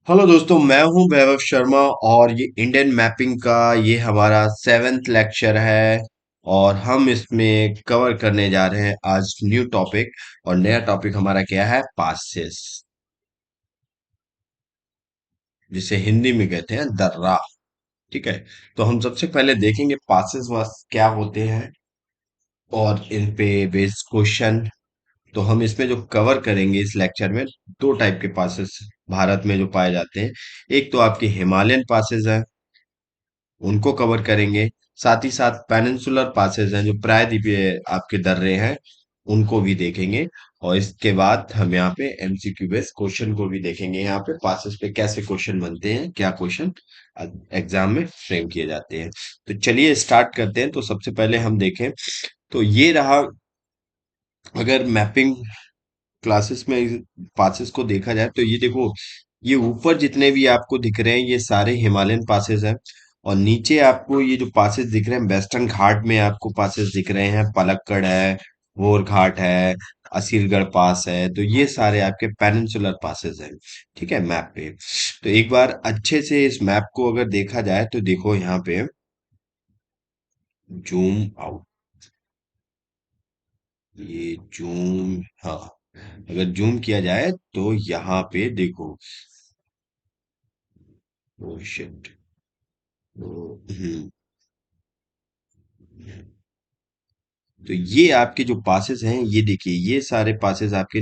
Hello दोस्तों, मैं हूं वैभव शर्मा और ये इंडियन मैपिंग का ये हमारा सेवेंथ लेक्चर है। और हम इसमें कवर करने जा रहे हैं आज न्यू टॉपिक। और नया टॉपिक हमारा क्या है? पासेस, जिसे हिंदी में कहते हैं दर्रा। ठीक है। तो हम सबसे पहले देखेंगे पासेस वास क्या होते हैं और इन पे बेस्ड क्वेश्चन। तो हम इसमें जो कवर करेंगे इस लेक्चर में, दो टाइप के पासेस भारत में जो पाए जाते हैं। एक तो आपके हिमालयन पासेस है, उनको कवर करेंगे। साथ ही साथ पेनिनसुलर पासेस हैं जो प्रायद्वीपीय आपके दर्रे हैं, उनको भी देखेंगे। और इसके बाद हम यहाँ पे एमसीक्यू बेस्ड क्वेश्चन को भी देखेंगे। यहाँ पे पासेस पे कैसे क्वेश्चन बनते हैं, क्या क्वेश्चन एग्जाम में फ्रेम किए जाते हैं। तो चलिए स्टार्ट करते हैं। तो सबसे पहले हम देखें तो ये रहा। अगर मैपिंग क्लासेस में पासेस को देखा जाए तो ये देखो, ये ऊपर जितने भी आपको दिख रहे हैं ये सारे हिमालयन पासेस हैं। और नीचे आपको ये जो पासेस दिख रहे हैं वेस्टर्न घाट में आपको पासेस दिख रहे हैं, पलक्कड़ है, बोर घाट है, असीरगढ़ पास है। तो ये सारे आपके पेनिनसुलर पासेस हैं। ठीक है, मैप पे। तो एक बार अच्छे से इस मैप को अगर देखा जाए तो देखो यहाँ पे, जूम आउट, ये जूम, हाँ, अगर जूम किया जाए तो यहाँ पे देखो। Oh shit. हम्म। तो ये आपके जो पासेस हैं, ये देखिए, ये सारे पासेस आपके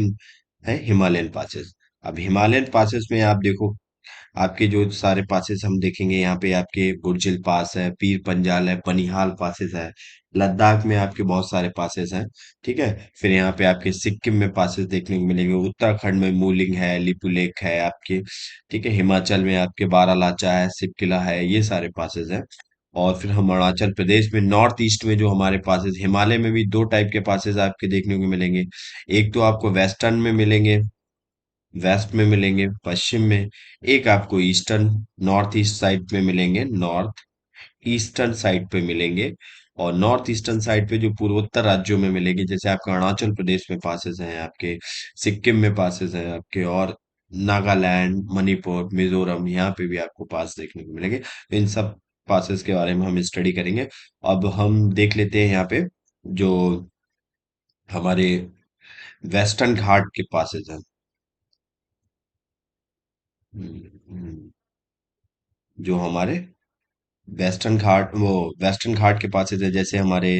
हैं हिमालयन पासेस। अब हिमालयन पासेस में आप देखो, आपके जो सारे पासेस हम देखेंगे यहाँ पे, आपके बुर्जिल पास है, पीर पंजाल है, बनिहाल पासेस है। लद्दाख में आपके बहुत सारे पासेस हैं। ठीक है। फिर यहाँ पे आपके सिक्किम में पासेस देखने को मिलेंगे, उत्तराखंड में मूलिंग है, लिपुलेख है आपके। ठीक है। हिमाचल में आपके बारालाचा है, सिपकिला है, ये सारे पासेस हैं। और फिर हम अरुणाचल प्रदेश में नॉर्थ ईस्ट में जो हमारे पासेस, हिमालय में भी दो टाइप के पासेस आपके देखने को मिलेंगे। एक तो आपको वेस्टर्न में मिलेंगे, वेस्ट में मिलेंगे, पश्चिम में। एक आपको ईस्टर्न, नॉर्थ ईस्ट साइड में मिलेंगे, नॉर्थ ईस्टर्न साइड पे मिलेंगे। और नॉर्थ ईस्टर्न साइड पे जो पूर्वोत्तर राज्यों में मिलेंगे, जैसे आपका अरुणाचल प्रदेश में पासेस हैं आपके, सिक्किम में पासेस हैं आपके, और नागालैंड, मणिपुर, मिजोरम, यहाँ पे भी आपको पास देखने को मिलेंगे। तो इन सब पासेस के बारे में हम स्टडी करेंगे। अब हम देख लेते हैं यहाँ पे जो हमारे वेस्टर्न घाट के पासेस हैं। हम्म, जो हमारे वेस्टर्न घाट, वो वेस्टर्न घाट के पासेस है, जैसे हमारे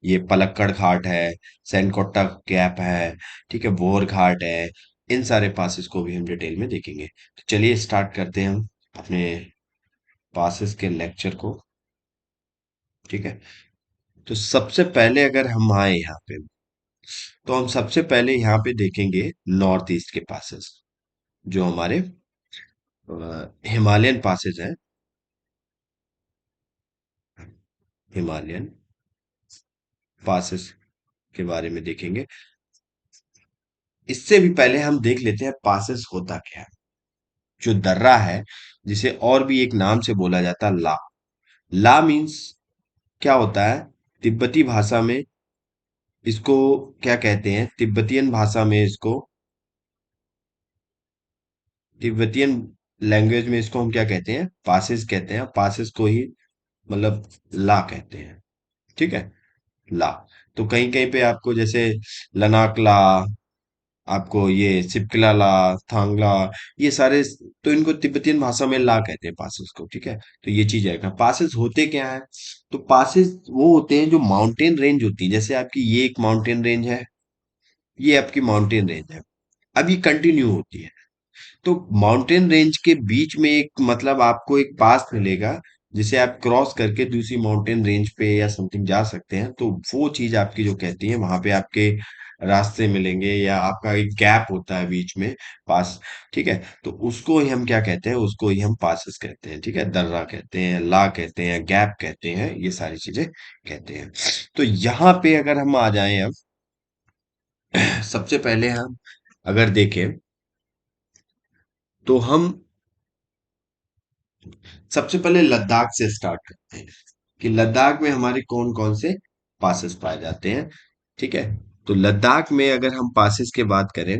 ये पलक्कड़ घाट है, सैनकोट्टा गैप है, ठीक है, बोर घाट है। इन सारे पासेस को भी हम डिटेल में देखेंगे। तो चलिए स्टार्ट करते हैं हम अपने पासेस के लेक्चर को। ठीक है। तो सबसे पहले अगर हम आए यहाँ पे, तो हम सबसे पहले यहाँ पे देखेंगे नॉर्थ ईस्ट के पासेस, जो हमारे हिमालयन पासेस हैं। हिमालयन पासेस के बारे में देखेंगे। इससे भी पहले हम देख लेते हैं पासेस होता क्या है। जो दर्रा है, जिसे और भी एक नाम से बोला जाता है, ला। ला मीन्स क्या होता है? तिब्बती भाषा में इसको क्या कहते हैं? तिब्बतियन भाषा में इसको, तिब्बतियन लैंग्वेज में इसको हम क्या कहते हैं? पासेस कहते हैं। पासेस को ही मतलब ला कहते हैं। ठीक है, ला। तो कहीं कहीं पे आपको जैसे लनाक ला, आपको ये सिपकिला, थांगला, ये सारे, तो इनको तिब्बतियन भाषा में ला कहते हैं पासेस को। ठीक है। तो ये चीज है। पासेस होते क्या है? तो पासेस वो होते हैं जो माउंटेन रेंज होती है। जैसे आपकी ये एक माउंटेन रेंज है, ये आपकी माउंटेन रेंज है, अब ये कंटिन्यू होती है। तो माउंटेन रेंज के बीच में एक मतलब आपको एक पास मिलेगा, जिसे आप क्रॉस करके दूसरी माउंटेन रेंज पे या समथिंग जा सकते हैं। तो वो चीज आपकी जो कहती है, वहां पे आपके रास्ते मिलेंगे या आपका एक गैप होता है बीच में, पास। ठीक है। तो उसको ही हम क्या कहते हैं? उसको ही हम पासेस कहते हैं। ठीक है। दर्रा कहते हैं, ला कहते हैं, गैप कहते हैं, ये सारी चीजें कहते हैं। तो यहाँ पे अगर हम आ जाएं अब, सबसे पहले हम अगर देखें तो हम सबसे पहले लद्दाख से स्टार्ट करते हैं कि लद्दाख में हमारे कौन कौन से पासेस पाए जाते हैं। ठीक है। तो लद्दाख में अगर हम पासेस की बात करें,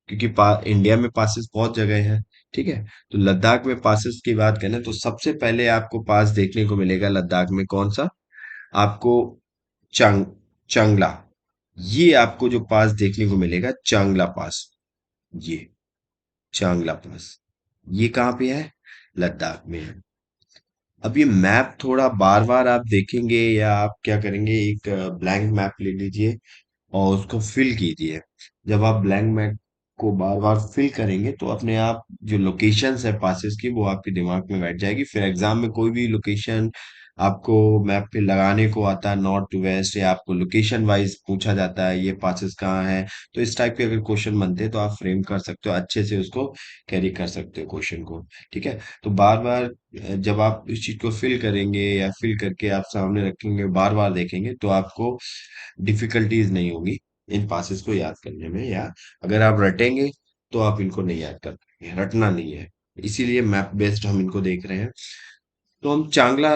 क्योंकि इंडिया में पासेस बहुत जगह हैं, ठीक है। तो लद्दाख में पासेस की बात करें तो सबसे पहले आपको पास देखने को मिलेगा लद्दाख में कौन सा, आपको चंग चांगला, ये आपको जो पास देखने को मिलेगा चांगला पास, ये चांगला पास, ये कहाँ पे है, लद्दाख में है। अब ये मैप थोड़ा बार बार आप देखेंगे या आप क्या करेंगे, एक ब्लैंक मैप ले लीजिए और उसको फिल कीजिए। जब आप ब्लैंक मैप को बार बार फिल करेंगे तो अपने आप जो लोकेशंस है पासेस की वो आपके दिमाग में बैठ जाएगी, फिर एग्जाम में कोई भी लोकेशन आपको मैप पे लगाने को आता है, नॉर्थ टू वेस्ट, या आपको लोकेशन वाइज पूछा जाता है ये पासेस कहाँ है, तो इस टाइप के अगर क्वेश्चन बनते हैं तो आप फ्रेम कर सकते हो अच्छे से, उसको कैरी कर सकते हो क्वेश्चन को। ठीक है। तो बार बार जब आप इस चीज को फिल करेंगे या फिल करके आप सामने रखेंगे बार बार देखेंगे तो आपको डिफिकल्टीज नहीं होगी इन पासेस को याद करने में, या अगर आप रटेंगे तो आप इनको नहीं याद कर पाएंगे, रटना नहीं है, इसीलिए मैप बेस्ड हम इनको देख रहे हैं। तो हम चांगला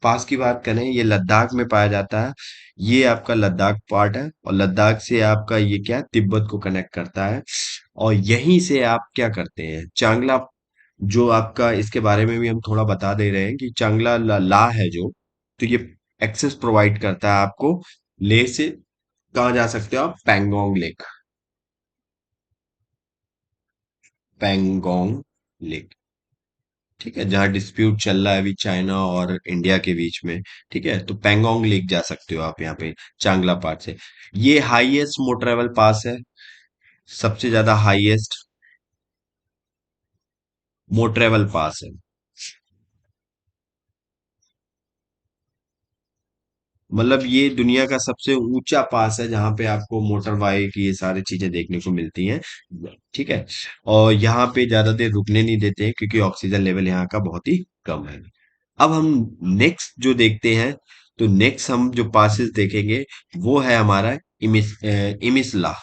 पास की बात करें, ये लद्दाख में पाया जाता है, ये आपका लद्दाख पार्ट है और लद्दाख से आपका ये क्या है, तिब्बत को कनेक्ट करता है। और यहीं से आप क्या करते हैं, चांगला जो आपका, इसके बारे में भी हम थोड़ा बता दे रहे हैं कि चांगला ला है जो, तो ये एक्सेस प्रोवाइड करता है आपको लेह से, कहाँ जा सकते हो आप, पैंगोंग लेक, पैंगोंग लेक। ठीक है, जहाँ डिस्प्यूट चल रहा है अभी चाइना और इंडिया के बीच में। ठीक है, तो पैंगोंग लेक जा सकते हो आप यहाँ पे चांगला पास से। ये हाईएस्ट मोटरेबल पास है, सबसे ज्यादा हाईएस्ट मोटरेबल पास है। मतलब ये दुनिया का सबसे ऊंचा पास है जहां पे आपको मोटर बाइक ये सारी चीजें देखने को मिलती हैं। ठीक है। और यहाँ पे ज्यादा देर रुकने नहीं देते हैं क्योंकि ऑक्सीजन लेवल यहाँ का बहुत ही कम है। अब हम नेक्स्ट जो देखते हैं, तो नेक्स्ट हम जो पासेस देखेंगे वो है हमारा इमिसला।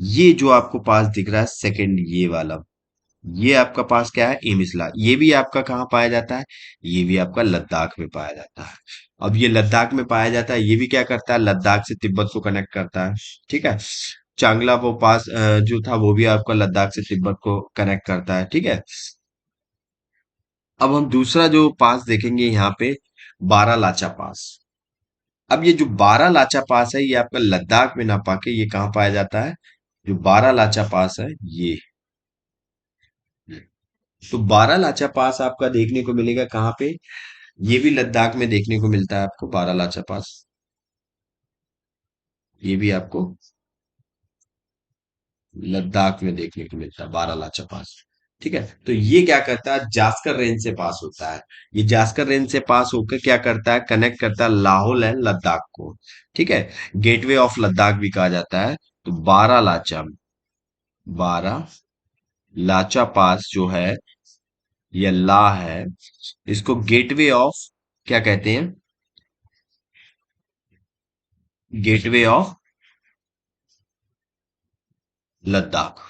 ये जो आपको पास दिख रहा है सेकंड, ये वाला, ये आपका पास क्या है, इमिसला, ये भी आपका कहाँ पाया जाता है, ये भी आपका लद्दाख में पाया जाता है। अब ये लद्दाख में पाया जाता है, ये भी क्या करता है, लद्दाख से तिब्बत को कनेक्ट करता है। ठीक है। चांगला वो पास जो था वो भी आपका लद्दाख से तिब्बत को कनेक्ट करता है। ठीक है। अब हम दूसरा जो पास देखेंगे यहाँ पे, बारालाचा पास। अब ये जो बारालाचा पास है ये आपका लद्दाख में ना पाके ये कहाँ पाया जाता है, जो बारालाचा पास है ये, तो बारालाचा पास आपका देखने को मिलेगा कहाँ पे, ये भी लद्दाख में देखने को मिलता है आपको बारालाचा पास, ये भी आपको लद्दाख में देखने को मिलता है बारालाचा पास। ठीक है। तो ये क्या करता है, जास्कर रेंज से पास होता है, ये जास्कर रेंज से पास होकर क्या करता है, कनेक्ट करता है लाहौल एंड लद्दाख को। ठीक है। गेटवे ऑफ लद्दाख भी कहा जाता है। तो बारह लाचा पास जो है, या ला है, इसको गेटवे ऑफ क्या कहते हैं, गेटवे ऑफ लद्दाख,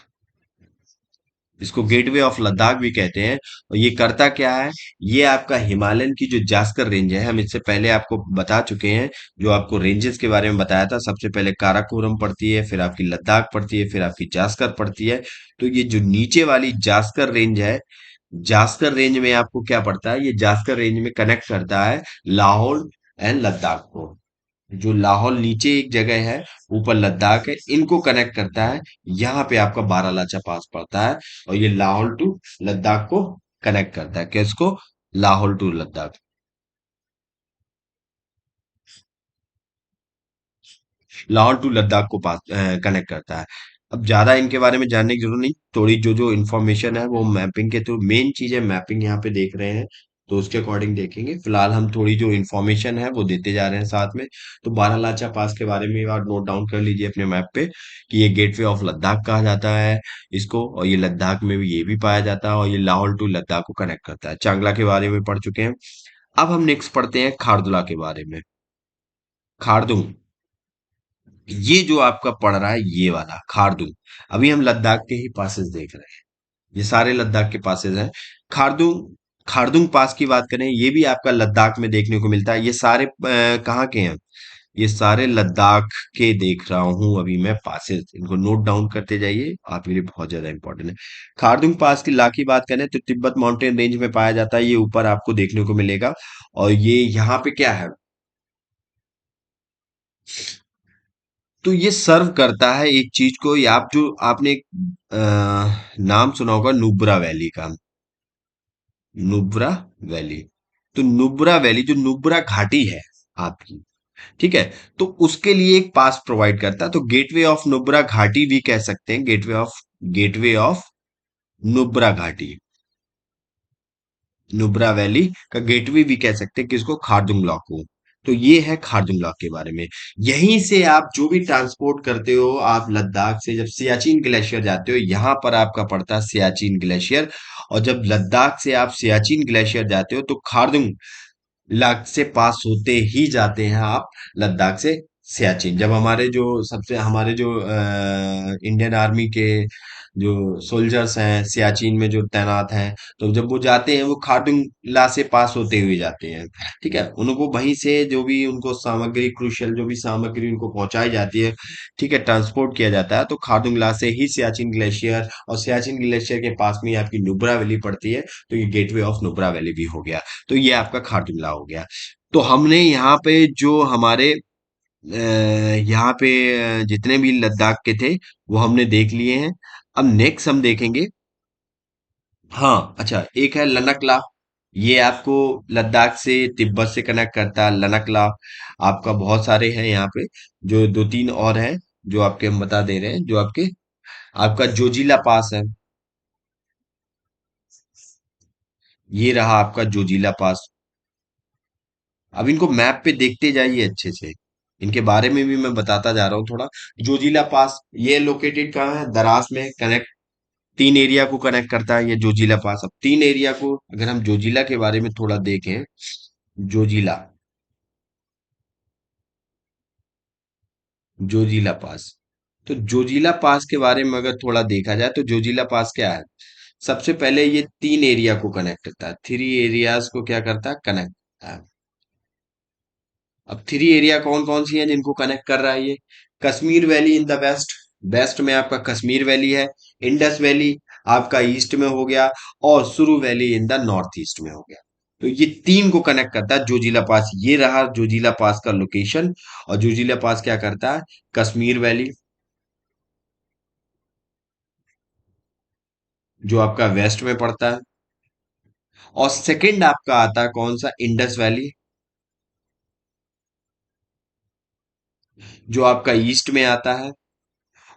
इसको गेटवे ऑफ लद्दाख भी कहते हैं। और ये करता क्या है, ये आपका हिमालयन की जो जास्कर रेंज है, हम इससे पहले आपको बता चुके हैं, जो आपको रेंजेस के बारे में बताया था, सबसे पहले काराकोरम पड़ती है, फिर आपकी लद्दाख पड़ती है, फिर आपकी जास्कर पड़ती है। तो ये जो नीचे वाली जास्कर रेंज है, जास्कर रेंज में आपको क्या पड़ता है, ये जास्कर रेंज में कनेक्ट करता है लाहौल एंड लद्दाख को। जो लाहौल नीचे एक जगह है, ऊपर लद्दाख है, इनको कनेक्ट करता है। यहाँ पे आपका बारालाचा पास पड़ता है और ये लाहौल टू लद्दाख को कनेक्ट करता है, किसको, लाहौल टू लद्दाख, लाहौल टू लद्दाख को पास कनेक्ट करता है। अब ज्यादा इनके बारे में जानने की जरूरत नहीं, थोड़ी जो जो इन्फॉर्मेशन है वो मैपिंग के थ्रू, मेन चीज है मैपिंग यहाँ पे देख रहे हैं तो उसके अकॉर्डिंग देखेंगे। फिलहाल हम थोड़ी जो इन्फॉर्मेशन है वो देते जा रहे हैं साथ में। तो बारालाचा पास के बारे में आप नोट डाउन कर लीजिए अपने मैप पे कि ये गेटवे ऑफ लद्दाख कहा जाता है इसको, और ये लद्दाख में भी ये भी पाया जाता है, और ये लाहौल टू लद्दाख को कनेक्ट करता है। चांगला के बारे में पढ़ चुके हैं। अब हम नेक्स्ट पढ़ते हैं खारदुला के बारे में। खारदुंग, ये जो आपका पड़ रहा है ये वाला खारदुंग, अभी हम लद्दाख के ही पासेस देख रहे हैं, ये सारे लद्दाख के पासेस हैं। खारदुंग, खारदुंग पास की बात करें, ये भी आपका लद्दाख में देखने को मिलता है। ये सारे कहाँ के हैं, ये सारे लद्दाख के देख रहा हूं अभी मैं पासेस, इनको नोट डाउन करते जाइए, आपके लिए बहुत ज्यादा इंपॉर्टेंट है। खारदुंग पास की ला की बात करें तो तिब्बत माउंटेन रेंज में पाया जाता है, ये ऊपर आपको देखने को मिलेगा। और ये यहाँ पे क्या है, तो ये सर्व करता है एक चीज को, ये आप जो आपने एक नाम सुना होगा नुब्रा वैली का। नुब्रा वैली, तो नुब्रा वैली जो नुब्रा घाटी है आपकी, ठीक है, तो उसके लिए एक पास प्रोवाइड करता है, तो गेटवे ऑफ नुब्रा घाटी भी कह सकते हैं, गेटवे ऑफ नुब्रा घाटी, नुब्रा वैली का गेटवे भी कह सकते हैं किसको, खारदुंग लॉ को। तो ये है खारदुंग लॉ के बारे में। यहीं से आप जो भी ट्रांसपोर्ट करते हो, आप लद्दाख से जब सियाचिन ग्लेशियर जाते हो, यहां पर आपका पड़ता है सियाचिन ग्लेशियर। और जब लद्दाख से आप सियाचिन ग्लेशियर जाते हो तो खारदुंग लद्दाख से पास होते ही जाते हैं आप लद्दाख से सियाचिन। जब हमारे जो इंडियन आर्मी के जो सोल्जर्स हैं सियाचिन में जो तैनात हैं, तो जब वो जाते हैं वो खारदुंग ला से पास होते हुए जाते हैं। ठीक है, उनको वहीं से जो भी उनको सामग्री, क्रूशियल जो भी सामग्री उनको पहुंचाई जाती है, ठीक है, ट्रांसपोर्ट किया जाता है, तो खारदुंग ला से ही सियाचिन ग्लेशियर, और सियाचिन ग्लेशियर के पास में ही आपकी नुब्रा वैली पड़ती है, तो ये गेटवे ऑफ नुब्रा वैली भी हो गया। तो ये आपका खारदुंग ला हो गया। तो हमने यहाँ पे जो हमारे यहाँ पे जितने भी लद्दाख के थे वो हमने देख लिए हैं। अब नेक्स्ट हम देखेंगे, हाँ अच्छा, एक है लनकला। ये आपको लद्दाख से तिब्बत से कनेक्ट करता है, लनकला। आपका बहुत सारे हैं यहाँ पे, जो दो तीन और हैं जो आपके हम बता दे रहे हैं, जो आपके आपका जोजिला पास है। ये रहा आपका जोजिला पास। अब इनको मैप पे देखते जाइए अच्छे से, इनके बारे में भी मैं बताता जा रहा हूँ थोड़ा। जोजिला पास ये लोकेटेड कहाँ है, दरास में कनेक्ट, तीन एरिया को कनेक्ट करता है ये जोजिला पास। अब तीन एरिया को अगर हम जोजिला के बारे में थोड़ा देखें, जोजिला, जोजिला पास, तो जोजिला पास के बारे में अगर थोड़ा देखा जाए तो जोजिला पास क्या है, सबसे पहले ये तीन एरिया को कनेक्ट करता है, थ्री एरियाज को क्या करता है, कनेक्ट करता है। अब थ्री एरिया कौन कौन सी हैं जिनको कनेक्ट कर रहा है ये, Kashmir valley in the west, west में आपका कश्मीर वैली है, इंडस वैली आपका ईस्ट में हो गया, और Suru valley in the north east में हो गया। तो ये तीन को कनेक्ट करता है जोजिला पास, ये रहा जोजिला पास का लोकेशन। और जोजिला पास क्या करता है, कश्मीर वैली जो आपका वेस्ट में पड़ता है, और सेकंड आपका आता है कौन सा, इंडस वैली जो आपका ईस्ट में आता है,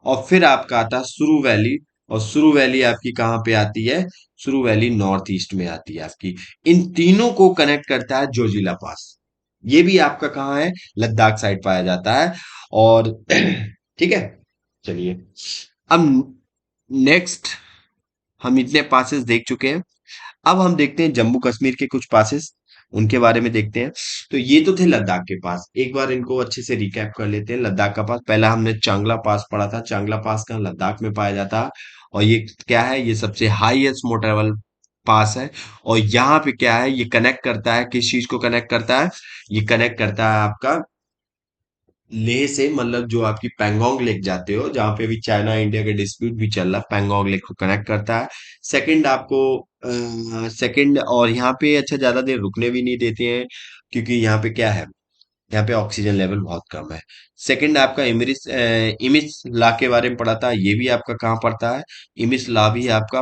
और फिर आपका आता है सुरु वैली। और सुरु वैली आपकी कहाँ पे आती है, सुरु वैली नॉर्थ ईस्ट में आती है आपकी। इन तीनों को कनेक्ट करता है जोजिला पास। ये भी आपका कहाँ है, लद्दाख साइड पाया जाता है। और ठीक है, चलिए अब नेक्स्ट, हम इतने पासेस देख चुके हैं। अब हम देखते हैं जम्मू कश्मीर के कुछ पासेस, उनके बारे में देखते हैं। तो ये तो थे लद्दाख के पास, एक बार इनको अच्छे से रिकैप कर लेते हैं। लद्दाख का पास पहला हमने चांगला पास पढ़ा था, चांगला पास का लद्दाख में पाया जाता है। और ये क्या है, ये सबसे हाईएस्ट मोटरेबल पास है। और यहाँ पे क्या है, ये कनेक्ट करता है, किस चीज को कनेक्ट करता है, ये कनेक्ट करता है आपका लेह से, मतलब जो आपकी पैंगोंग लेक जाते हो, जहां पे भी चाइना इंडिया का डिस्प्यूट भी चल रहा है, पैंगोंग लेक को कनेक्ट करता है। सेकंड आपको सेकंड, और यहाँ पे अच्छा ज्यादा देर रुकने भी नहीं देते हैं, क्योंकि यहाँ पे क्या है, यहाँ पे ऑक्सीजन लेवल बहुत कम है। सेकंड आपका इमिस ला के बारे में पढ़ा था, ये भी आपका कहाँ पड़ता है, इमिस ला भी आपका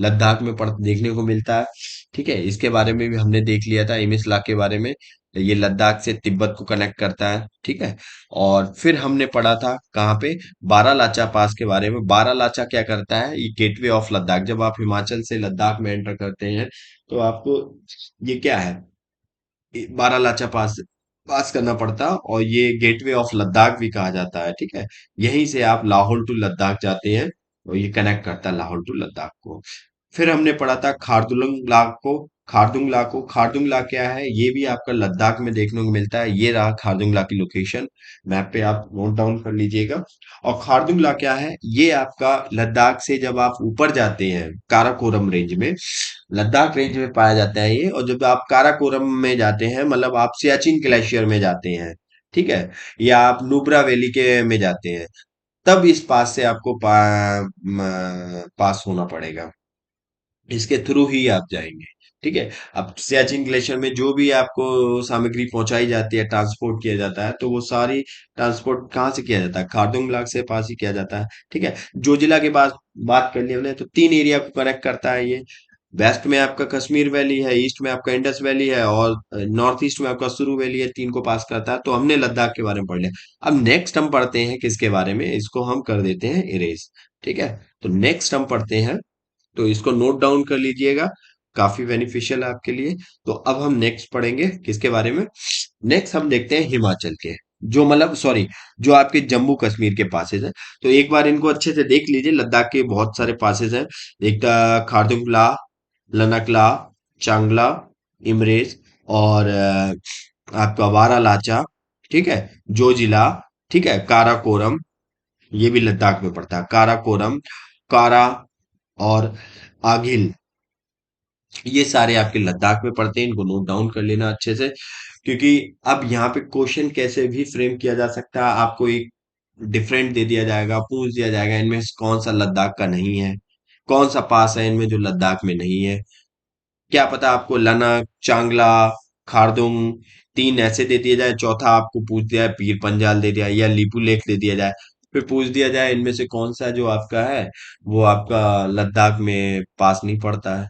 लद्दाख में देखने को मिलता है। ठीक है, इसके बारे में भी हमने देख लिया था, इमिस ला के बारे में। ये लद्दाख से तिब्बत को कनेक्ट करता है, ठीक है। और फिर हमने पढ़ा था कहाँ पे, बारालाचा पास के बारे में। बारालाचा क्या करता है, ये गेटवे ऑफ लद्दाख, जब आप हिमाचल से लद्दाख में एंटर करते हैं तो आपको ये क्या है, बारालाचा पास पास करना पड़ता, और ये गेटवे ऑफ लद्दाख भी कहा जाता है, ठीक है। यहीं से आप लाहौल टू लद्दाख जाते हैं, और ये कनेक्ट करता है लाहौल टू लद्दाख को। फिर हमने पढ़ा था खारदुंग ला को, खारदुंग ला को, खारदुंग ला क्या है, ये भी आपका लद्दाख में देखने को मिलता है। ये रहा खारदुंग ला की लोकेशन, मैप पे आप नोट डाउन कर लीजिएगा। और खारदुंग ला क्या है, ये आपका लद्दाख से जब आप ऊपर जाते हैं काराकोरम रेंज में, लद्दाख रेंज में पाया जाता है ये। और जब आप काराकोरम में जाते हैं, मतलब आप सियाचिन ग्लेशियर में जाते हैं, ठीक है, या आप नुब्रा वैली के में जाते हैं, तब इस पास से आपको पास होना पड़ेगा। इसके थ्रू ही आप जाएंगे। ठीक है। अब सियाचिन ग्लेशियर में जो भी आपको सामग्री पहुंचाई जाती है, ट्रांसपोर्ट किया जाता है, तो वो सारी ट्रांसपोर्ट कहाँ से किया जाता है? खारदुंग लाग से पास ही किया जाता है। ठीक है। जोजिला के पास बात कर ली हमने, तो तीन एरिया को कनेक्ट करता है ये। वेस्ट में आपका कश्मीर वैली है, ईस्ट में आपका इंडस वैली है, और नॉर्थ ईस्ट में आपका सुरू वैली है। तीन को पास करता है। तो हमने लद्दाख के बारे में पढ़ लिया। अब नेक्स्ट हम पढ़ते हैं किसके बारे में, इसको हम कर देते हैं इरेज। ठीक है। तो नेक्स्ट हम पढ़ते हैं, तो इसको नोट डाउन कर लीजिएगा, काफी बेनिफिशियल है आपके लिए। तो अब हम नेक्स्ट पढ़ेंगे किसके बारे में? नेक्स्ट हम देखते हैं हिमाचल के, जो मतलब सॉरी, जो आपके जम्मू कश्मीर के पासेज हैं। तो एक बार इनको अच्छे से देख लीजिए। लद्दाख के बहुत सारे पासेज हैं। एक खारदुंगला, लनकला, चांगला, इमरेज, और आपका वारालाचा। ठीक है। जोजिला। ठीक है। काराकोरम, ये भी लद्दाख में पड़ता है। काराकोरम, कारा, और आगिल, ये सारे आपके लद्दाख में पड़ते हैं। इनको नोट डाउन कर लेना अच्छे से, क्योंकि अब यहाँ पे क्वेश्चन कैसे भी फ्रेम किया जा सकता है। आपको एक डिफरेंट दे दिया जाएगा, पूछ दिया जाएगा इनमें से कौन सा लद्दाख का नहीं है, कौन सा पास है इनमें जो लद्दाख में नहीं है। क्या पता आपको लनक, चांगला, खारदुंग, तीन ऐसे दे दिया जाए, चौथा आपको पूछ दिया है पीर पंजाल दे दिया, या लीपू लेक दे दिया जाए। फिर पूछ दिया जाए इनमें से कौन सा जो आपका है वो आपका लद्दाख में पास नहीं पड़ता है।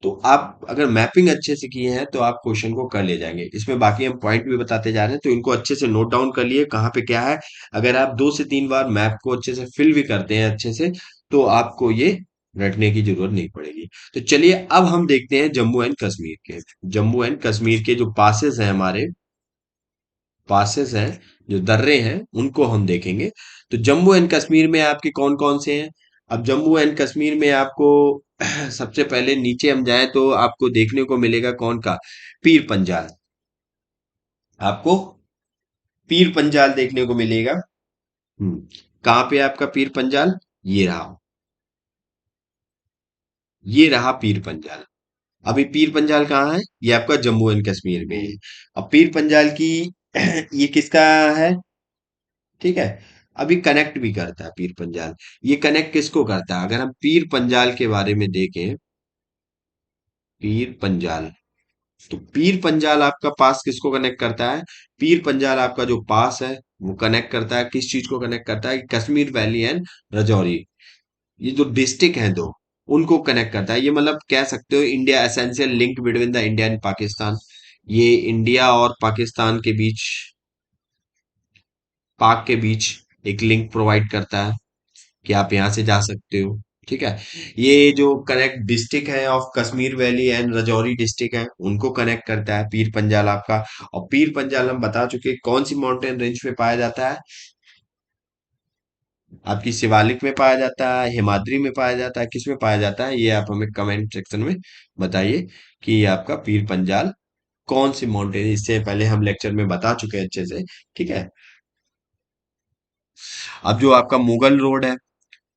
तो आप अगर मैपिंग अच्छे से किए हैं तो आप क्वेश्चन को कर ले जाएंगे। इसमें बाकी हम पॉइंट भी बताते जा रहे हैं, तो इनको अच्छे से नोट डाउन कर लिए कहाँ पे क्या है। अगर आप 2 से 3 बार मैप को अच्छे से फिल भी करते हैं अच्छे से, तो आपको ये रटने की जरूरत नहीं पड़ेगी। तो चलिए अब हम देखते हैं जम्मू एंड कश्मीर के। जम्मू एंड कश्मीर के जो पासेस हैं हमारे, पासेस हैं, जो दर्रे हैं, उनको हम देखेंगे। तो जम्मू एंड कश्मीर में आपके कौन कौन से हैं? अब जम्मू एंड कश्मीर में आपको सबसे पहले नीचे हम जाएं तो आपको देखने को मिलेगा कौन का? पीर पंजाल। आपको पीर पंजाल देखने को मिलेगा। कहाँ पे है आपका पीर पंजाल? ये रहा, ये रहा पीर पंजाल। अभी पीर पंजाल कहाँ है? ये आपका जम्मू एंड कश्मीर में है। अब पीर पंजाल की ये किसका है? ठीक है। अभी कनेक्ट भी करता है पीर पंजाल। ये कनेक्ट किसको करता है? अगर हम पीर पंजाल के बारे में देखें, पीर पंजाल, तो पीर पंजाल आपका पास किसको कनेक्ट करता है? पीर पंजाल आपका जो पास है वो कनेक्ट करता है, किस चीज को कनेक्ट करता है? कश्मीर वैली एंड राजौरी, ये जो डिस्ट्रिक्ट हैं दो, उनको कनेक्ट करता है। ये मतलब कह सकते हो India essential link between the India and Pakistan. ये इंडिया और पाकिस्तान के बीच, पाक के बीच एक लिंक प्रोवाइड करता है कि आप यहाँ से जा सकते हो। ठीक है। ये जो कनेक्ट डिस्ट्रिक्ट है of Kashmir valley and Rajouri district है, उनको कनेक्ट करता है पीर पंजाल आपका। और पीर पंजाल हम बता चुके कौन सी माउंटेन रेंज में पाया जाता है? आपकी शिवालिक में पाया जाता है, हिमाद्री में पाया जाता है, किस में पाया जाता है? ये आप हमें कमेंट सेक्शन में बताइए कि ये आपका पीर पंजाल कौन सी माउंटेन, इससे पहले हम लेक्चर में बता चुके हैं अच्छे से। ठीक है। अब जो आपका मुगल रोड है,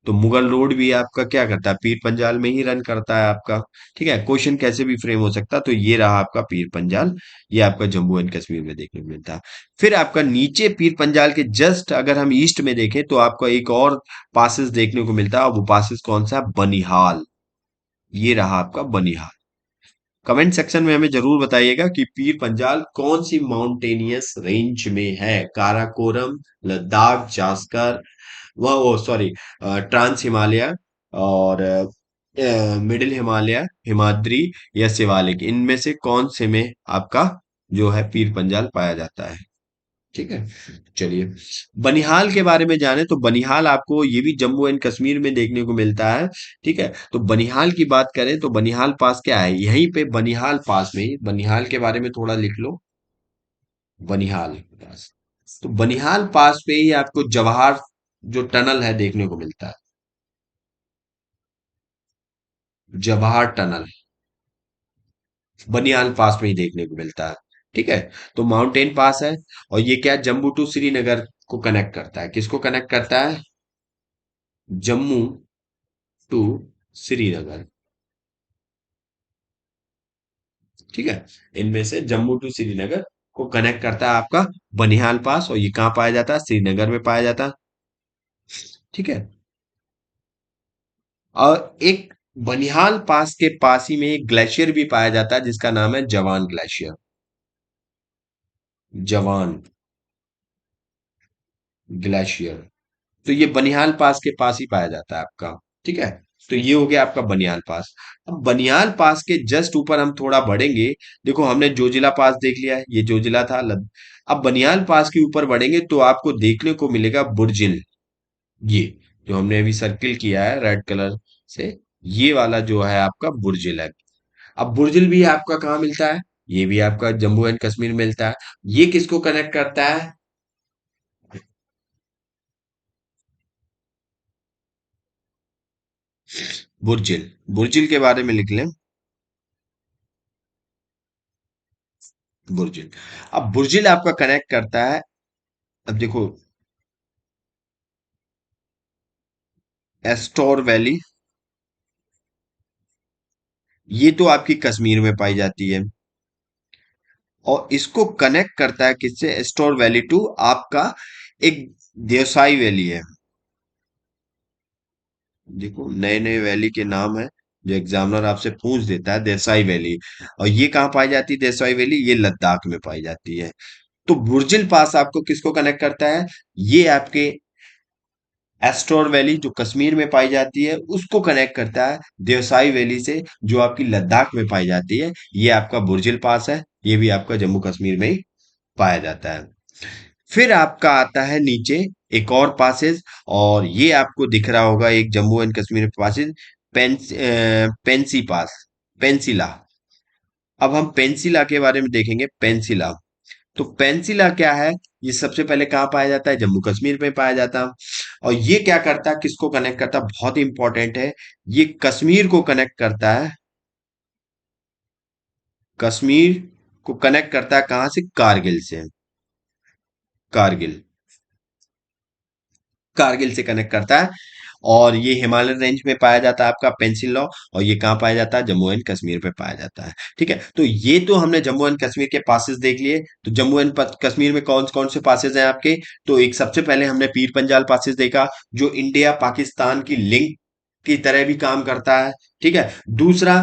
तो मुगल रोड भी आपका क्या करता है? पीर पंजाल में ही रन करता है आपका। ठीक है। क्वेश्चन कैसे भी फ्रेम हो सकता है। तो ये रहा आपका पीर पंजाल, ये आपका जम्मू एंड कश्मीर में देखने को मिलता है। फिर आपका नीचे पीर पंजाल के जस्ट अगर हम ईस्ट में देखें तो आपको एक और पासेस देखने को मिलता है। वो पासेस कौन सा है? बनिहाल। ये रहा आपका बनिहाल। कमेंट सेक्शन में हमें जरूर बताइएगा कि पीर पंजाल कौन सी माउंटेनियस रेंज में है? काराकोरम, लद्दाख, जास्कर, वह वो सॉरी, ट्रांस हिमालय, और मिडिल हिमालय, हिमाद्री, या शिवालिक, इनमें से कौन से में आपका जो है पीर पंजाल पाया जाता है? ठीक है। चलिए, बनिहाल के बारे में जाने तो बनिहाल आपको ये भी जम्मू एंड कश्मीर में देखने को मिलता है। ठीक है। तो बनिहाल की बात करें तो बनिहाल पास क्या है? यहीं पे बनिहाल पास में ही, बनिहाल के बारे में थोड़ा लिख लो। बनिहाल पास, तो बनिहाल पास पे ही आपको जवाहर जो टनल है देखने को मिलता है। जवाहर टनल बनिहाल पास में ही देखने को मिलता है। ठीक है। तो माउंटेन पास है, और ये क्या, जम्मू टू श्रीनगर को कनेक्ट करता है। किसको कनेक्ट करता है? जम्मू टू श्रीनगर। ठीक है। इनमें से जम्मू टू श्रीनगर को कनेक्ट करता है आपका बनिहाल पास, और ये कहाँ पाया जाता है? श्रीनगर में पाया जाता है। ठीक है। और एक बनिहाल पास के पास ही में एक ग्लेशियर भी पाया जाता है जिसका नाम है जवान ग्लेशियर। जवान ग्लेशियर। तो ये बनिहाल पास के पास ही पाया जाता है आपका। ठीक है। तो ये हो गया आपका बनिहाल पास। अब बनिहाल पास के जस्ट ऊपर हम थोड़ा बढ़ेंगे। देखो, हमने जोजिला पास देख लिया है, ये जोजिला था अब बनिहाल पास के ऊपर बढ़ेंगे तो आपको देखने को मिलेगा बुर्जिल। ये जो हमने अभी सर्किल किया है रेड कलर से, ये वाला जो है आपका बुर्जिल है। अब बुर्जिल भी आपका कहाँ मिलता है? ये भी आपका जम्मू एंड कश्मीर में मिलता है। ये किसको कनेक्ट करता है? बुर्जिल। बुर्जिल के बारे में लिख लें। बुर्जिल। अब बुर्जिल आपका कनेक्ट करता है। अब देखो, एस्टोर वैली, ये तो आपकी कश्मीर में पाई जाती है। और इसको कनेक्ट करता है किससे? एस्टोर वैली टू आपका एक देसाई वैली है। देखो, नए नए वैली के नाम है जो एग्जामिनर आपसे पूछ देता है। देसाई वैली। और ये कहाँ पाई जाती है देसाई वैली? ये लद्दाख में पाई जाती है। तो बुर्जिल पास आपको किसको कनेक्ट करता है? ये आपके एस्ट्रोर वैली जो कश्मीर में पाई जाती है उसको कनेक्ट करता है देवसाई वैली से, जो आपकी लद्दाख में पाई जाती है। ये आपका बुर्जिल पास है। ये भी आपका जम्मू कश्मीर में ही पाया जाता है। फिर आपका आता है नीचे एक और पासेज, और ये आपको दिख रहा होगा एक Jammu and Kashmir passes, Pensi pass, Pensila. अब हम पेंसिला के बारे में देखेंगे। पेंसिला, तो पेंसिला क्या है? ये सबसे पहले कहाँ पाया जाता है? जम्मू कश्मीर में पाया जाता है। और ये क्या करता है? किसको कनेक्ट करता है? बहुत इंपॉर्टेंट है। ये कश्मीर को कनेक्ट करता है। कश्मीर को कनेक्ट करता है कहाँ से? कारगिल से। कारगिल। कारगिल से कनेक्ट करता है। और ये हिमालयन रेंज में पाया जाता है आपका पेंसिल लॉ। और ये कहाँ पाया जाता है? जम्मू एंड कश्मीर में पाया जाता है। ठीक है। तो ये तो हमने जम्मू एंड कश्मीर के पासेस देख लिए। तो जम्मू एंड कश्मीर में कौन कौन से पासेस हैं आपके? तो एक सबसे पहले हमने पीर पंजाल पासेस देखा, जो इंडिया पाकिस्तान की लिंक की तरह भी काम करता है। ठीक है। दूसरा,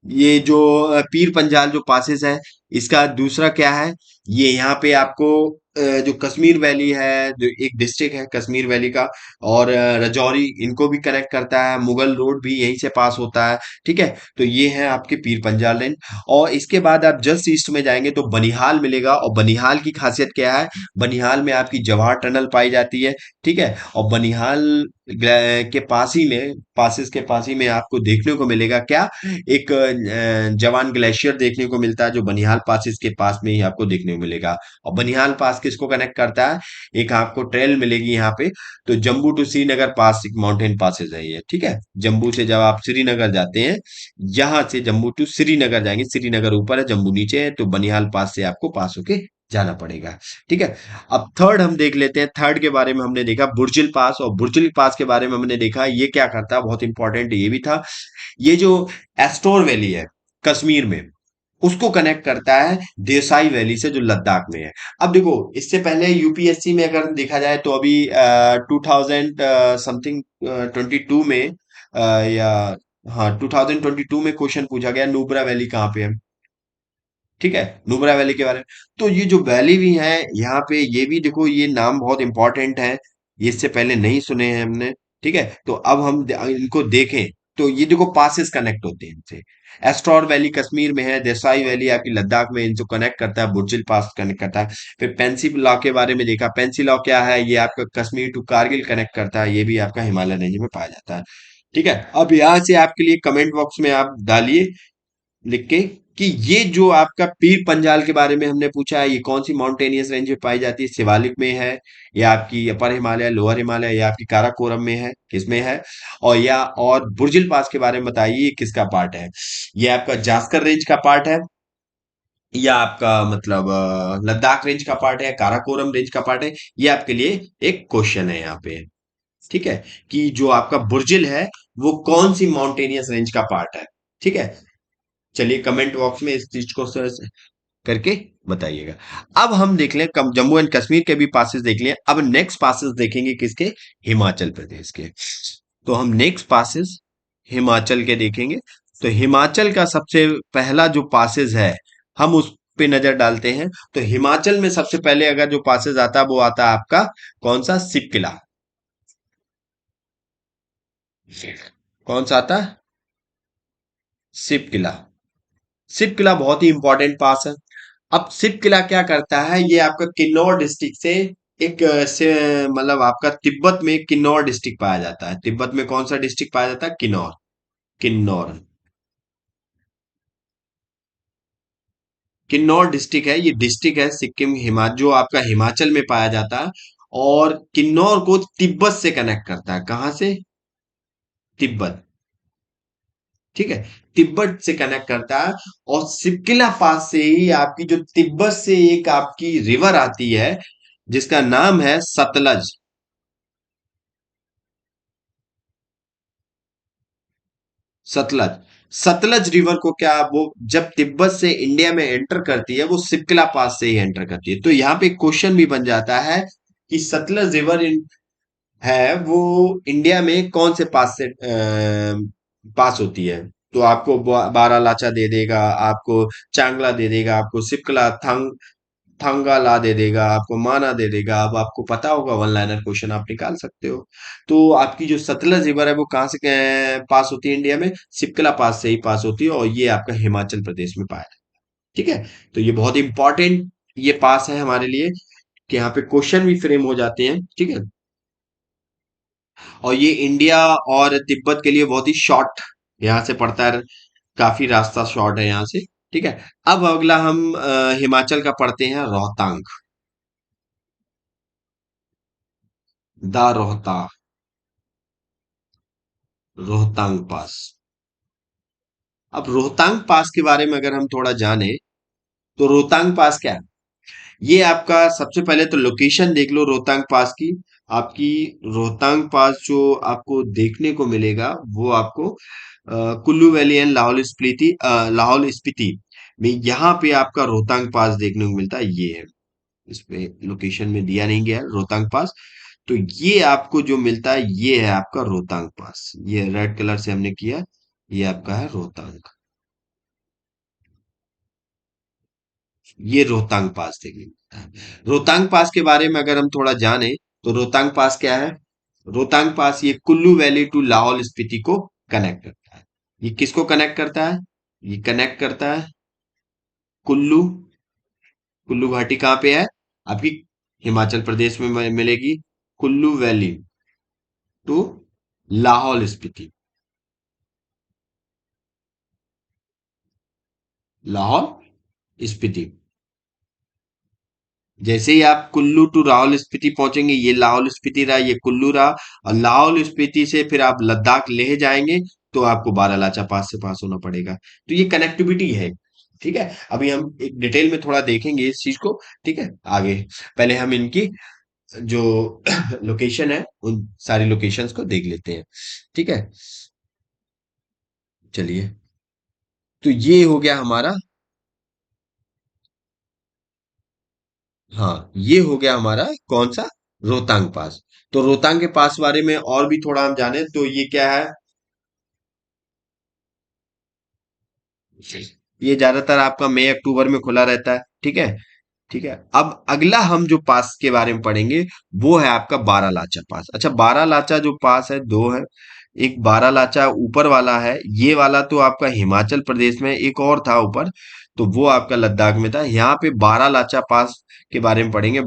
ये जो पीर पंजाल जो पासेस है, इसका दूसरा क्या है? ये यहाँ पे आपको जो कश्मीर वैली है, जो एक डिस्ट्रिक्ट है कश्मीर वैली का, और राजौरी, इनको भी कनेक्ट करता है। मुगल रोड भी यहीं से पास होता है। ठीक है। तो ये है आपके पीर पंजाल लाइन। और इसके बाद आप जस्ट ईस्ट में जाएंगे तो बनिहाल मिलेगा। और बनिहाल की खासियत क्या है? बनिहाल में आपकी जवाहर टनल पाई जाती है। ठीक है। और बनिहाल के पास ही में, पासिस के पास ही में आपको देखने को मिलेगा क्या? एक जवान ग्लेशियर देखने को मिलता है, जो बनिहाल पासिस के पास में ही आपको देखने को मिलेगा। और बनिहाल पास किसको कनेक्ट करता है? एक आपको ट्रेल मिलेगी यहाँ पे। तो जम्मू टू श्रीनगर पास एक माउंटेन पासेज है ये। ठीक है। जम्मू से जब आप श्रीनगर जाते हैं, यहां से जम्मू टू श्रीनगर जाएंगे, श्रीनगर ऊपर है, जम्मू नीचे है, तो बनिहाल पास से आपको पास होके जाना पड़ेगा। ठीक है। अब थर्ड हम देख लेते हैं। थर्ड के बारे में हमने देखा बुर्जिल पास, और बुर्जिल पास के बारे में हमने देखा ये क्या करता है, बहुत इंपॉर्टेंट ये भी था। ये जो एस्टोर वैली है कश्मीर में, उसको कनेक्ट करता है देसाई वैली से, जो लद्दाख में है। अब देखो, इससे पहले यूपीएससी में अगर देखा जाए तो अभी 2000 समथिंग 22 में या हाँ 2022 में क्वेश्चन पूछा गया, नुब्रा वैली कहाँ पे है। ठीक है। नुब्रा वैली के बारे में। तो ये जो वैली भी है यहाँ पे, ये भी देखो, ये नाम बहुत इंपॉर्टेंट है। ये इससे पहले नहीं सुने हैं हमने। ठीक है। तो अब हम इनको देखें तो ये देखो पासेस कनेक्ट होते हैं इनसे। एस्ट्रॉर वैली कश्मीर में है, देसाई वैली आपकी लद्दाख में, इनको कनेक्ट करता है बुर्जिल पास कनेक्ट करता है। फिर पेंसी लॉ के बारे में देखा। पेंसी लॉ क्या है? ये आपका कश्मीर टू कारगिल कनेक्ट करता है। ये भी आपका हिमालय रेंज में पाया जाता है। ठीक है। अब यहाँ से आपके लिए कमेंट बॉक्स में आप डालिए लिख के कि ये जो आपका पीर पंजाल के बारे में हमने पूछा है, ये कौन सी माउंटेनियस रेंज में पाई जाती है? शिवालिक में है, या आपकी अपर हिमालय, लोअर हिमालय, या आपकी काराकोरम में है, किसमें है? और या और बुर्जिल पास के बारे में बताइए, ये किसका पार्ट है? ये आपका जास्कर रेंज का पार्ट है, या आपका मतलब लद्दाख रेंज का पार्ट है, काराकोरम रेंज का पार्ट है? ये आपके लिए एक क्वेश्चन है यहाँ पे। ठीक है। कि जो आपका बुर्जिल है वो कौन सी माउंटेनियस रेंज का पार्ट है? ठीक है। चलिए कमेंट बॉक्स में इस चीज को करके बताइएगा। अब हम देख लें, कम जम्मू एंड कश्मीर के भी पासेस देख लिए, अब नेक्स्ट पासेस देखेंगे किसके, हिमाचल प्रदेश के। तो हम नेक्स्ट पासेस हिमाचल के देखेंगे। तो हिमाचल का सबसे पहला जो पासेस है, हम उस पे नजर डालते हैं। तो हिमाचल में सबसे पहले अगर जो पासेस आता है वो आता है आपका कौन सा, सिपकिला। कौन सा आता है, सिपकिला। सिपकिला बहुत ही इंपॉर्टेंट पास है। अब सिप किला क्या करता है, ये आपका किन्नौर डिस्ट्रिक्ट से एक से मतलब आपका तिब्बत में किन्नौर डिस्ट्रिक्ट पाया जाता है। तिब्बत में कौन सा डिस्ट्रिक्ट पाया जाता है, किन्नौर। किन्नौर, किन्नौर डिस्ट्रिक्ट है, ये डिस्ट्रिक्ट है सिक्किम जो आपका हिमाचल में पाया जाता है। और किन्नौर को तिब्बत से कनेक्ट करता है, कहां से, तिब्बत। ठीक है, तिब्बत से कनेक्ट करता है। और सिपकिला पास से ही आपकी जो तिब्बत से एक आपकी रिवर आती है जिसका नाम है सतलज। सतलज, सतलज रिवर को क्या, वो जब तिब्बत से इंडिया में एंटर करती है वो सिपकिला पास से ही एंटर करती है। तो यहाँ पे क्वेश्चन भी बन जाता है कि सतलज रिवर है वो इंडिया में कौन से पास से पास होती है। तो आपको बारालाचा दे देगा, आपको चांगला दे देगा, आपको सिपकला थंगा ला दे देगा, आपको माना दे देगा। अब आपको पता होगा, वन लाइनर क्वेश्चन आप निकाल सकते हो। तो आपकी जो सतलज रिवर है वो कहाँ से पास होती है इंडिया में, सिपकला पास से ही पास होती है, और ये आपका हिमाचल प्रदेश में पाया है। ठीक है, तो ये बहुत इंपॉर्टेंट ये पास है हमारे लिए, कि यहाँ पे क्वेश्चन भी फ्रेम हो जाते हैं। ठीक है, और ये इंडिया और तिब्बत के लिए बहुत ही शॉर्ट यहाँ से पड़ता है, काफी रास्ता शॉर्ट है यहाँ से। ठीक है, अब अगला हम हिमाचल का पढ़ते हैं, रोहतांग। द रोहतांग, रोहतांग पास। अब रोहतांग पास के बारे में अगर हम थोड़ा जाने, तो रोहतांग पास क्या है, ये आपका सबसे पहले तो लोकेशन देख लो रोहतांग पास की। आपकी रोहतांग पास जो आपको देखने को मिलेगा वो आपको कुल्लू वैली एंड लाहौल स्पीति, लाहौल स्पीति में यहाँ पे आपका रोहतांग पास देखने को मिलता है। ये है, इस पे लोकेशन में दिया नहीं गया है रोहतांग पास। तो ये आपको जो मिलता है ये है आपका रोहतांग पास, ये रेड कलर से हमने किया, ये आपका है रोहतांग। ये रोहतांग पास देखने को मिलता है। रोहतांग पास के बारे में अगर हम थोड़ा जाने, तो रोहतांग पास क्या है, रोहतांग पास ये कुल्लू वैली टू लाहौल स्पीति को कनेक्ट करता है। ये किसको कनेक्ट करता है, ये कनेक्ट करता है कुल्लू, कुल्लू घाटी कहाँ पे है आपकी, हिमाचल प्रदेश में मिलेगी, कुल्लू वैली टू लाहौल स्पीति, लाहौल स्पीति। जैसे ही आप कुल्लू टू लाहौल स्पीति पहुंचेंगे, ये लाहौल स्पीति रहा, ये कुल्लू रहा, और लाहौल स्पीति से फिर आप लद्दाख लेह जाएंगे, तो आपको बारालाचा पास से पास होना पड़ेगा। तो ये कनेक्टिविटी है। ठीक है, अभी हम एक डिटेल में थोड़ा देखेंगे इस चीज को। ठीक है, आगे पहले हम इनकी जो लोकेशन है उन सारी लोकेशंस को देख लेते हैं। ठीक है, चलिए, तो ये हो गया हमारा, हाँ ये हो गया हमारा कौन सा, रोहतांग पास। तो रोहतांग के पास बारे में और भी थोड़ा हम जाने, तो ये क्या है, ये ज्यादातर आपका मई अक्टूबर में खुला रहता है। ठीक है, ठीक है। अब अगला हम जो पास के बारे में पढ़ेंगे वो है आपका बारालाचा पास। अच्छा, बारालाचा जो पास है दो है, एक बारालाचा ऊपर वाला है, ये वाला तो आपका हिमाचल प्रदेश में, एक और था ऊपर, तो वो आपका लद्दाख में था। यहाँ पे बारालाचा पास के बारे में पढ़ेंगे,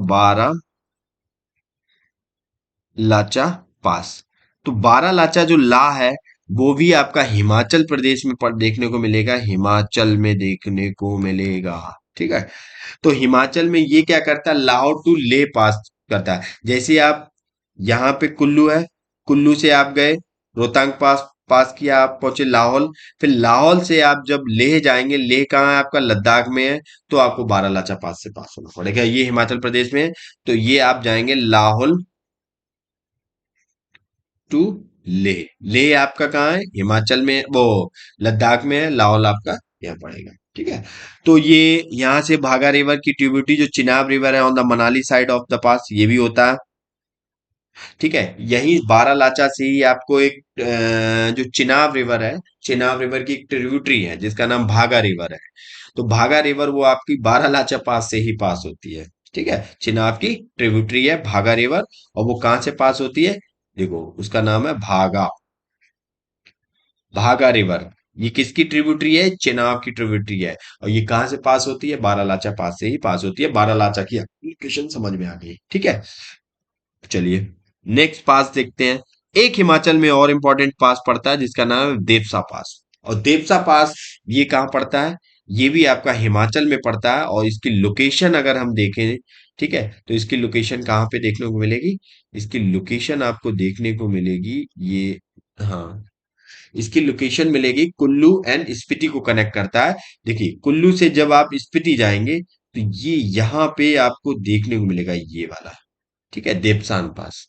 लाचा पास। तो बारह लाचा जो ला है वो भी आपका हिमाचल प्रदेश में देखने को मिलेगा, हिमाचल में देखने को मिलेगा। ठीक है, तो हिमाचल में ये क्या करता है, लाहौर टू ले पास करता है। जैसे आप यहाँ पे कुल्लू है, कुल्लू से आप गए रोहतांग पास, पास किया, आप पहुंचे लाहौल, फिर लाहौल से आप जब लेह जाएंगे, लेह कहाँ है आपका, लद्दाख में है, तो आपको बारालाचा पास से पास होना पड़ेगा, ये हिमाचल प्रदेश में है। तो ये आप जाएंगे लाहौल टू लेह। लेह आपका कहाँ है, हिमाचल में, वो लद्दाख में है, लाहौल आपका यहाँ पड़ेगा। ठीक है। तो ये यहाँ से भागा रिवर की ट्रिब्यूटरी जो चिनाब रिवर है on the Manali side of the pass, ये भी होता है। ठीक है, यही बारालाचा से ही आपको एक जो चिनाब रिवर है, चिनाब रिवर की एक ट्रिब्यूटरी है जिसका नाम भागा रिवर है। तो भागा रिवर वो आपकी बारालाचा पास से ही पास होती है। ठीक है, चिनाब की ट्रिब्यूटरी है भागा रिवर। और वो कहाँ से पास होती है? देखो उसका नाम है भागा, भागा रिवर। ये किसकी ट्रिब्यूटरी है? चिनाब की ट्रिब्यूटरी है। और ये कहाँ से पास होती है? बारालाचा पास से ही पास होती है। बारालाचा की एप्लीकेशन समझ में आ गई, ठीक है। चलिए नेक्स्ट पास देखते हैं। एक हिमाचल में और इंपॉर्टेंट पास पड़ता है जिसका नाम है देवसा पास। और देवसा पास ये कहाँ पड़ता है? ये भी आपका हिमाचल में पड़ता है। और इसकी लोकेशन अगर हम देखें, ठीक है, तो इसकी लोकेशन कहाँ पे देखने को मिलेगी? इसकी लोकेशन आपको देखने को मिलेगी ये, हाँ, इसकी लोकेशन मिलेगी कुल्लू एंड स्पीति को कनेक्ट करता है। देखिए कुल्लू से जब आप स्पीति जाएंगे तो ये यहाँ पे आपको देखने को मिलेगा ये वाला। ठीक है, देवसान पास।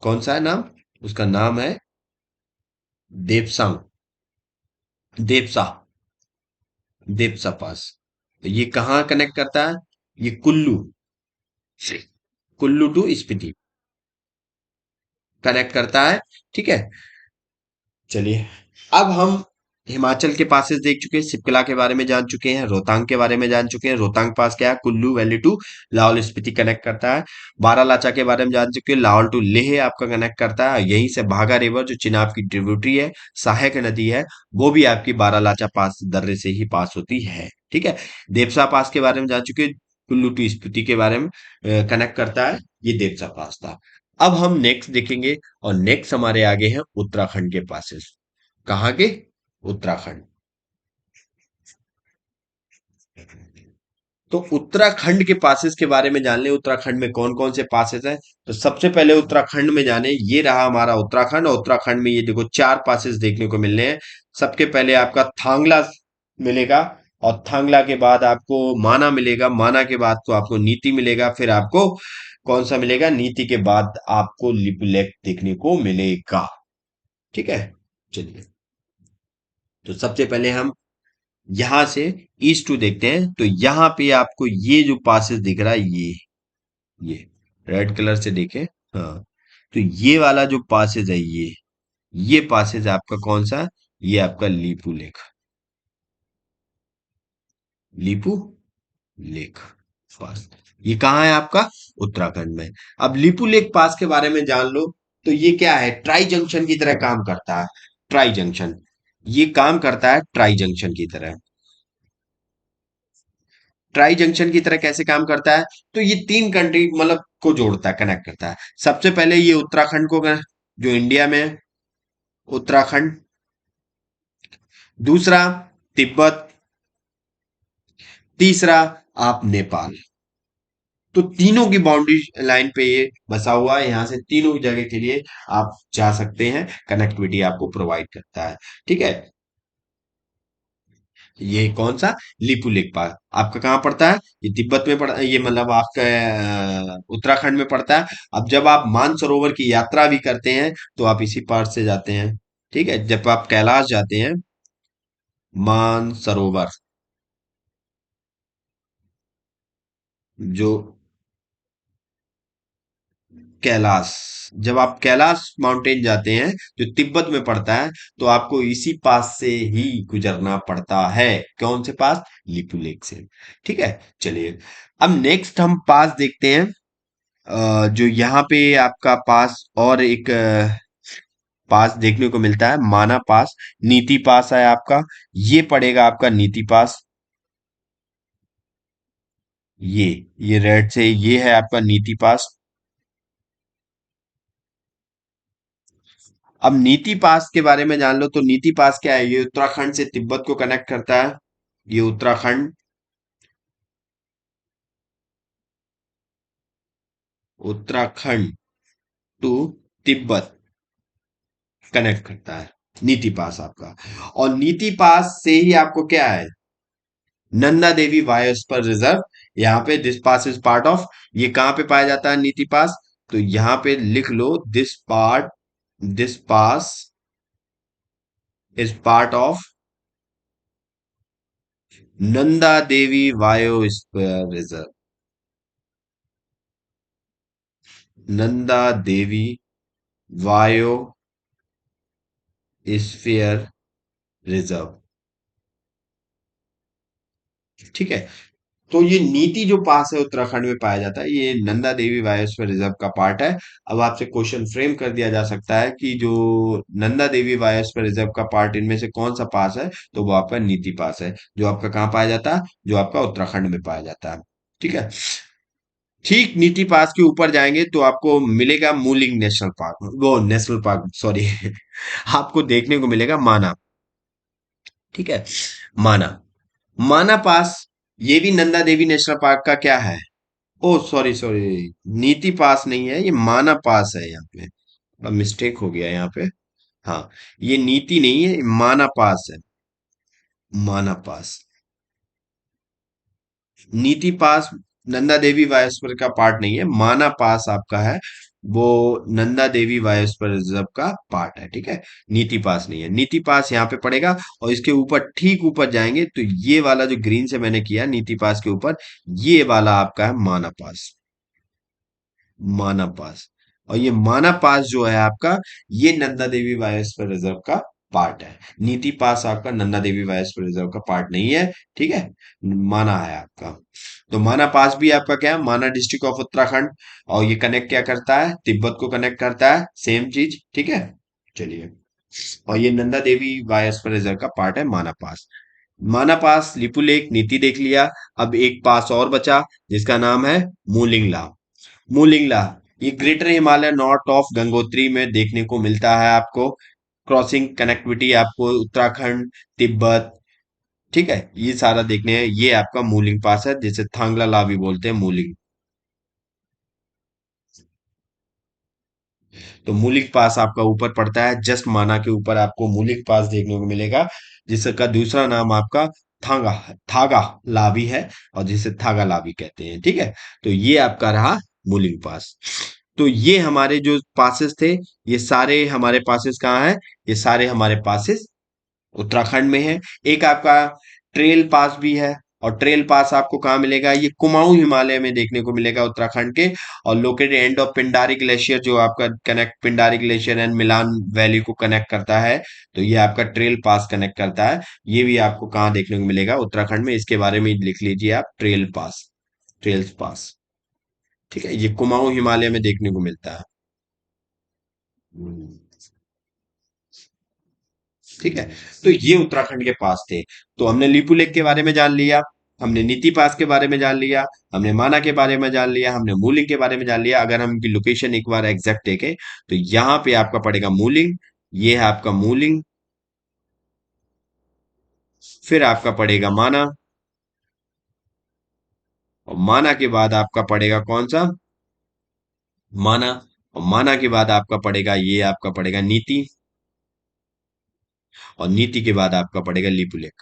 कौन सा है नाम? उसका नाम है देवसांग, देवसा, देवसा पास। तो ये कहाँ कनेक्ट करता है? ये कुल्लू से, कुल्लू टू स्पीति कनेक्ट करता है। ठीक है। चलिए अब हम हिमाचल के पासेस देख चुके हैं, सिपकला के बारे में जान चुके हैं, रोहतांग के बारे में जान चुके हैं। रोहतांग पास क्या है? Kullu valley to Lahaul Spiti connect करता है। बारालाचा के बारे में जान चुके हैं, लाहौल टू लेह आपका कनेक्ट करता है। यहीं से भागा रिवर जो चिनाब की ट्रिब्यूटरी है, सहायक नदी है, वो भी आपकी बारालाचा पास दर्रे से ही पास होती है। ठीक है। देवसा पास के बारे में जान चुके हैं, कुल्लू टू स्पीति के बारे में कनेक्ट करता है, ये देवसा पास था। अब हम नेक्स्ट देखेंगे। और नेक्स्ट हमारे आगे हैं उत्तराखंड के पासेस। कहाँ के? उत्तराखंड। तो उत्तराखंड के पासेस के बारे में जान ले, उत्तराखंड में कौन कौन से पासेस हैं। तो सबसे पहले उत्तराखंड में जाने, ये रहा हमारा उत्तराखंड। और उत्तराखंड में ये देखो चार पासेस देखने को मिल रहे हैं। सबके पहले आपका थांगला मिलेगा। और थांगला के बाद आपको माना मिलेगा। माना के बाद तो आपको नीति मिलेगा। फिर आपको कौन सा मिलेगा? नीति के बाद आपको लिपुलेख देखने को मिलेगा। ठीक है। चलिए, तो सबसे पहले हम यहां से ईस्ट टू देखते हैं। तो यहां पे आपको ये जो पासेस दिख रहा है, ये रेड कलर से देखें, हाँ, तो ये वाला जो पासेज है, ये पासेज आपका कौन सा? ये आपका लीपू लेक, लीपू लेक पास। ये कहाँ है आपका? उत्तराखंड में। अब लीपू लेक पास के बारे में जान लो। तो ये क्या है? ट्राई जंक्शन की तरह काम करता है। ट्राई जंक्शन, ये काम करता है ट्राई जंक्शन की तरह। ट्राई जंक्शन की तरह कैसे काम करता है? तो ये तीन कंट्री मतलब को जोड़ता है, कनेक्ट करता है। सबसे पहले ये उत्तराखंड को जो इंडिया में है, उत्तराखंड। दूसरा तिब्बत। तीसरा आप नेपाल। तो तीनों की बाउंड्री लाइन पे ये बसा हुआ है। यहां से तीनों जगह के लिए आप जा सकते हैं, कनेक्टिविटी आपको प्रोवाइड करता है। ठीक है। ये कौन सा? लिपुलेख पास आपका कहाँ पड़ता है? ये तिब्बत में पड़ता है, ये मतलब आपका उत्तराखंड में पड़ता है। अब जब आप मानसरोवर की यात्रा भी करते हैं तो आप इसी पार से जाते हैं। ठीक है, जब आप कैलाश जाते हैं, मानसरोवर, जो कैलाश, जब आप कैलाश माउंटेन जाते हैं जो तिब्बत में पड़ता है, तो आपको इसी पास से ही गुजरना पड़ता है। कौन से पास? लिपुलेख से। ठीक है। चलिए अब नेक्स्ट हम पास देखते हैं। जो यहाँ पे आपका पास और एक पास देखने को मिलता है, माना पास, नीति पास है आपका। ये पड़ेगा आपका नीति पास। ये ये रेड से ये है आपका नीति पास। अब नीति पास के बारे में जान लो। तो नीति पास क्या है? ये उत्तराखंड से तिब्बत को कनेक्ट करता है। ये उत्तराखंड, उत्तराखंड टू तिब्बत कनेक्ट करता है, नीति पास आपका। और नीति पास से ही आपको क्या है? नंदा देवी बायोस्फीयर रिजर्व, यहाँ पे this pass is part of. ये कहाँ पे पाया जाता है नीति पास? तो यहाँ पे लिख लो, this part, this pass is part of Nanda Devi biosphere reserve. Nanda Devi biosphere reserve. ठीक है। तो ये नीति जो पास है उत्तराखंड में पाया जाता है, ये नंदा देवी बायोस्फीयर रिजर्व का पार्ट है। अब आपसे क्वेश्चन फ्रेम कर दिया जा सकता है कि जो नंदा देवी बायोस्फीयर रिजर्व का पार्ट, इनमें से कौन सा पास है, तो वो आपका नीति पास है, जो आपका कहाँ पाया जाता है, जो आपका उत्तराखंड में पाया जाता है। ठीक है। ठीक नीति पास के ऊपर जाएंगे तो आपको मिलेगा मूलिंग नेशनल पार्क, वो नेशनल पार्क सॉरी आपको देखने को मिलेगा माना। ठीक है। माना। माना पास, ये भी नंदा देवी नेशनल पार्क का क्या है। ओ सॉरी सॉरी, नीति पास नहीं है, ये माना पास है यहाँ पे। अब मिस्टेक हो गया यहाँ पे। हाँ, ये नीति नहीं है, ये माना पास है। माना पास। नीति पास नंदा देवी वायोस्फीयर का पार्ट नहीं है, माना पास आपका है। वो नंदा देवी वायोस्फीयर रिजर्व का पार्ट है। ठीक है। नीति पास नहीं है, नीति पास यहाँ पे पड़ेगा। और इसके ऊपर ठीक ऊपर जाएंगे तो ये वाला जो ग्रीन से मैंने किया नीति पास के ऊपर, ये वाला आपका है माना पास। माना पास। और ये माना पास जो है आपका, ये नंदा देवी बायोस्फीयर रिजर्व का पार्ट है। नीति पास आपका नंदा देवी बायोस्फीयर रिजर्व का पार्ट नहीं है। ठीक है। माना है आपका। तो माना पास भी आपका क्या है, माना डिस्ट्रिक्ट ऑफ उत्तराखंड। और ये कनेक्ट क्या करता है, तिब्बत को कनेक्ट करता है, सेम चीज। ठीक है। चलिए। और ये नंदा देवी बायोस्फीयर रिजर्व का पार्ट है माना पास। माना पास, लिपुलेख, नीति देख लिया। अब एक पास और बचा, जिसका नाम है मूलिंगला। मूलिंगला, ये greater Himalaya north of Gangotri में देखने को मिलता है आपको। क्रॉसिंग कनेक्टिविटी आपको उत्तराखंड, तिब्बत। ठीक है, ये सारा देखने हैं। ये आपका मूलिंग पास है, जिसे थांगला ला भी बोलते हैं, मूलिंग। तो मूलिंग पास आपका ऊपर पड़ता है, जस्ट माना के ऊपर आपको मूलिंग पास देखने को मिलेगा, जिसका दूसरा नाम आपका थांगा, थागा लावी है। और जिसे थागा लावी कहते हैं। ठीक है। तो ये आपका रहा मूलिंग पास। तो ये हमारे जो पासेस थे, ये सारे हमारे पासेस कहाँ हैं, ये सारे हमारे पासेस उत्तराखंड में है। एक आपका ट्रेल पास भी है। और ट्रेल पास आपको कहाँ मिलेगा, ये कुमाऊं हिमालय में देखने को मिलेगा उत्तराखंड के। और located end of Pindari glacier, जो आपका connect Pindari glacier and Milan valley को कनेक्ट करता है। तो ये आपका ट्रेल पास कनेक्ट करता है। ये भी आपको कहाँ देखने को मिलेगा, उत्तराखंड में। इसके बारे में लिख लीजिए आप, ट्रेल पास। ट्रेल्स पास। ठीक है, ये कुमाऊं हिमालय में देखने को मिलता है। हम्म। ठीक है। तो ये उत्तराखंड के पास थे। तो हमने लिपुलेख के बारे में जान लिया, हमने नीति पास के बारे में जान लिया, हमने माना के बारे में जान लिया, हमने मूलिंग के बारे में जान लिया। अगर हम इनकी लोकेशन एक बार एग्जैक्ट देखें, तो यहाँ पे आपका पड़ेगा मूलिंग। ये है आपका मूलिंग। फिर आपका पड़ेगा माना। और माना के बाद आपका पड़ेगा कौन सा, माना। और माना के बाद आपका पड़ेगा, ये आपका पड़ेगा नीति। और नीति के बाद आपका पड़ेगा लिपुलेख।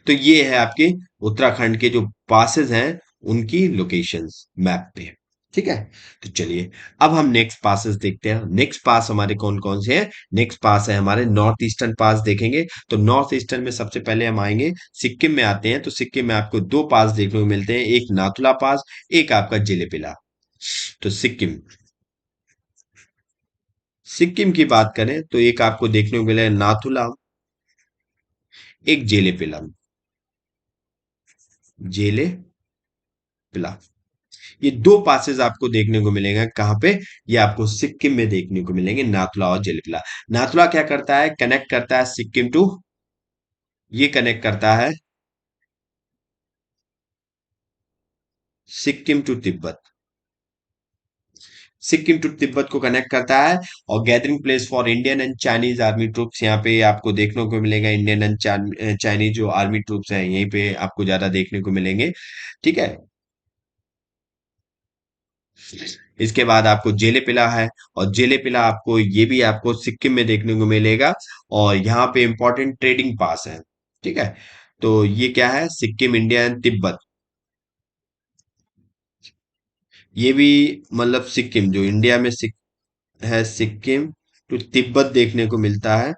तो ये है आपके उत्तराखंड के जो पासेस हैं, उनकी लोकेशंस मैप पे। ठीक है। तो चलिए, अब हम नेक्स्ट पासेस देखते हैं। नेक्स्ट पास हमारे कौन कौन से हैं। नेक्स्ट पास है हमारे नॉर्थ ईस्टर्न पास देखेंगे। तो नॉर्थ ईस्टर्न में सबसे पहले हम आएंगे, सिक्किम में आते हैं। तो सिक्किम में आपको दो पास देखने को मिलते हैं, एक नाथुला पास, एक आपका जिलेबिला। तो सिक्किम, सिक्किम की बात करें तो एक आपको देखने को मिला है नाथुला, एक जेलेपिला। जेले पिला। ये दो पासेस आपको देखने को मिलेंगे कहाँ पे, ये आपको सिक्किम में देखने को मिलेंगे, नाथुला और जेलिपिला। नाथुला क्या करता है, कनेक्ट करता है सिक्किम टू, ये कनेक्ट करता है सिक्किम टू तिब्बत। सिक्किम टू तिब्बत को कनेक्ट करता है। और gathering place for Indian and Chinese army troops, यहाँ पे आपको देखने को मिलेगा। इंडियन एंड चाइनीज जो आर्मी ट्रूप्स हैं, यहीं पे आपको ज्यादा देखने को मिलेंगे। ठीक है। इसके बाद आपको जेले पिला है। और जेले पिला आपको, ये भी आपको सिक्किम में देखने को मिलेगा। और यहाँ पे इंपॉर्टेंट ट्रेडिंग पास है। ठीक है। तो ये क्या है, सिक्किम, इंडिया एंड तिब्बत। ये भी मतलब सिक्किम जो इंडिया में है, सिक्किम टू तिब्बत देखने को मिलता है।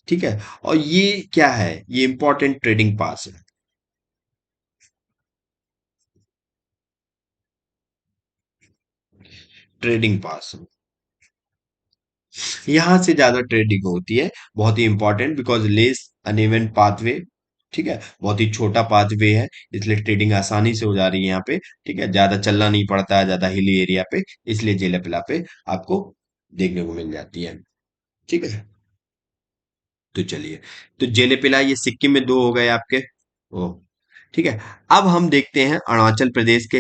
ठीक है। और ये क्या है, ये इंपॉर्टेंट ट्रेडिंग पास है। ट्रेडिंग पास यहाँ से ज्यादा ट्रेडिंग होती है, बहुत ही important, because less uneven pathway. ठीक है, बहुत ही छोटा पाथवे है, इसलिए ट्रेडिंग आसानी से हो जा रही है यहाँ पे। ठीक है, ज्यादा चलना नहीं पड़ता है ज्यादा हिली एरिया पे, इसलिए जेलेपिला पे आपको देखने को मिल जाती है। ठीक है, तो चलिए, तो जेलेपिला ये सिक्किम में दो हो गए आपके। ओ, ठीक है। अब हम देखते हैं अरुणाचल प्रदेश के।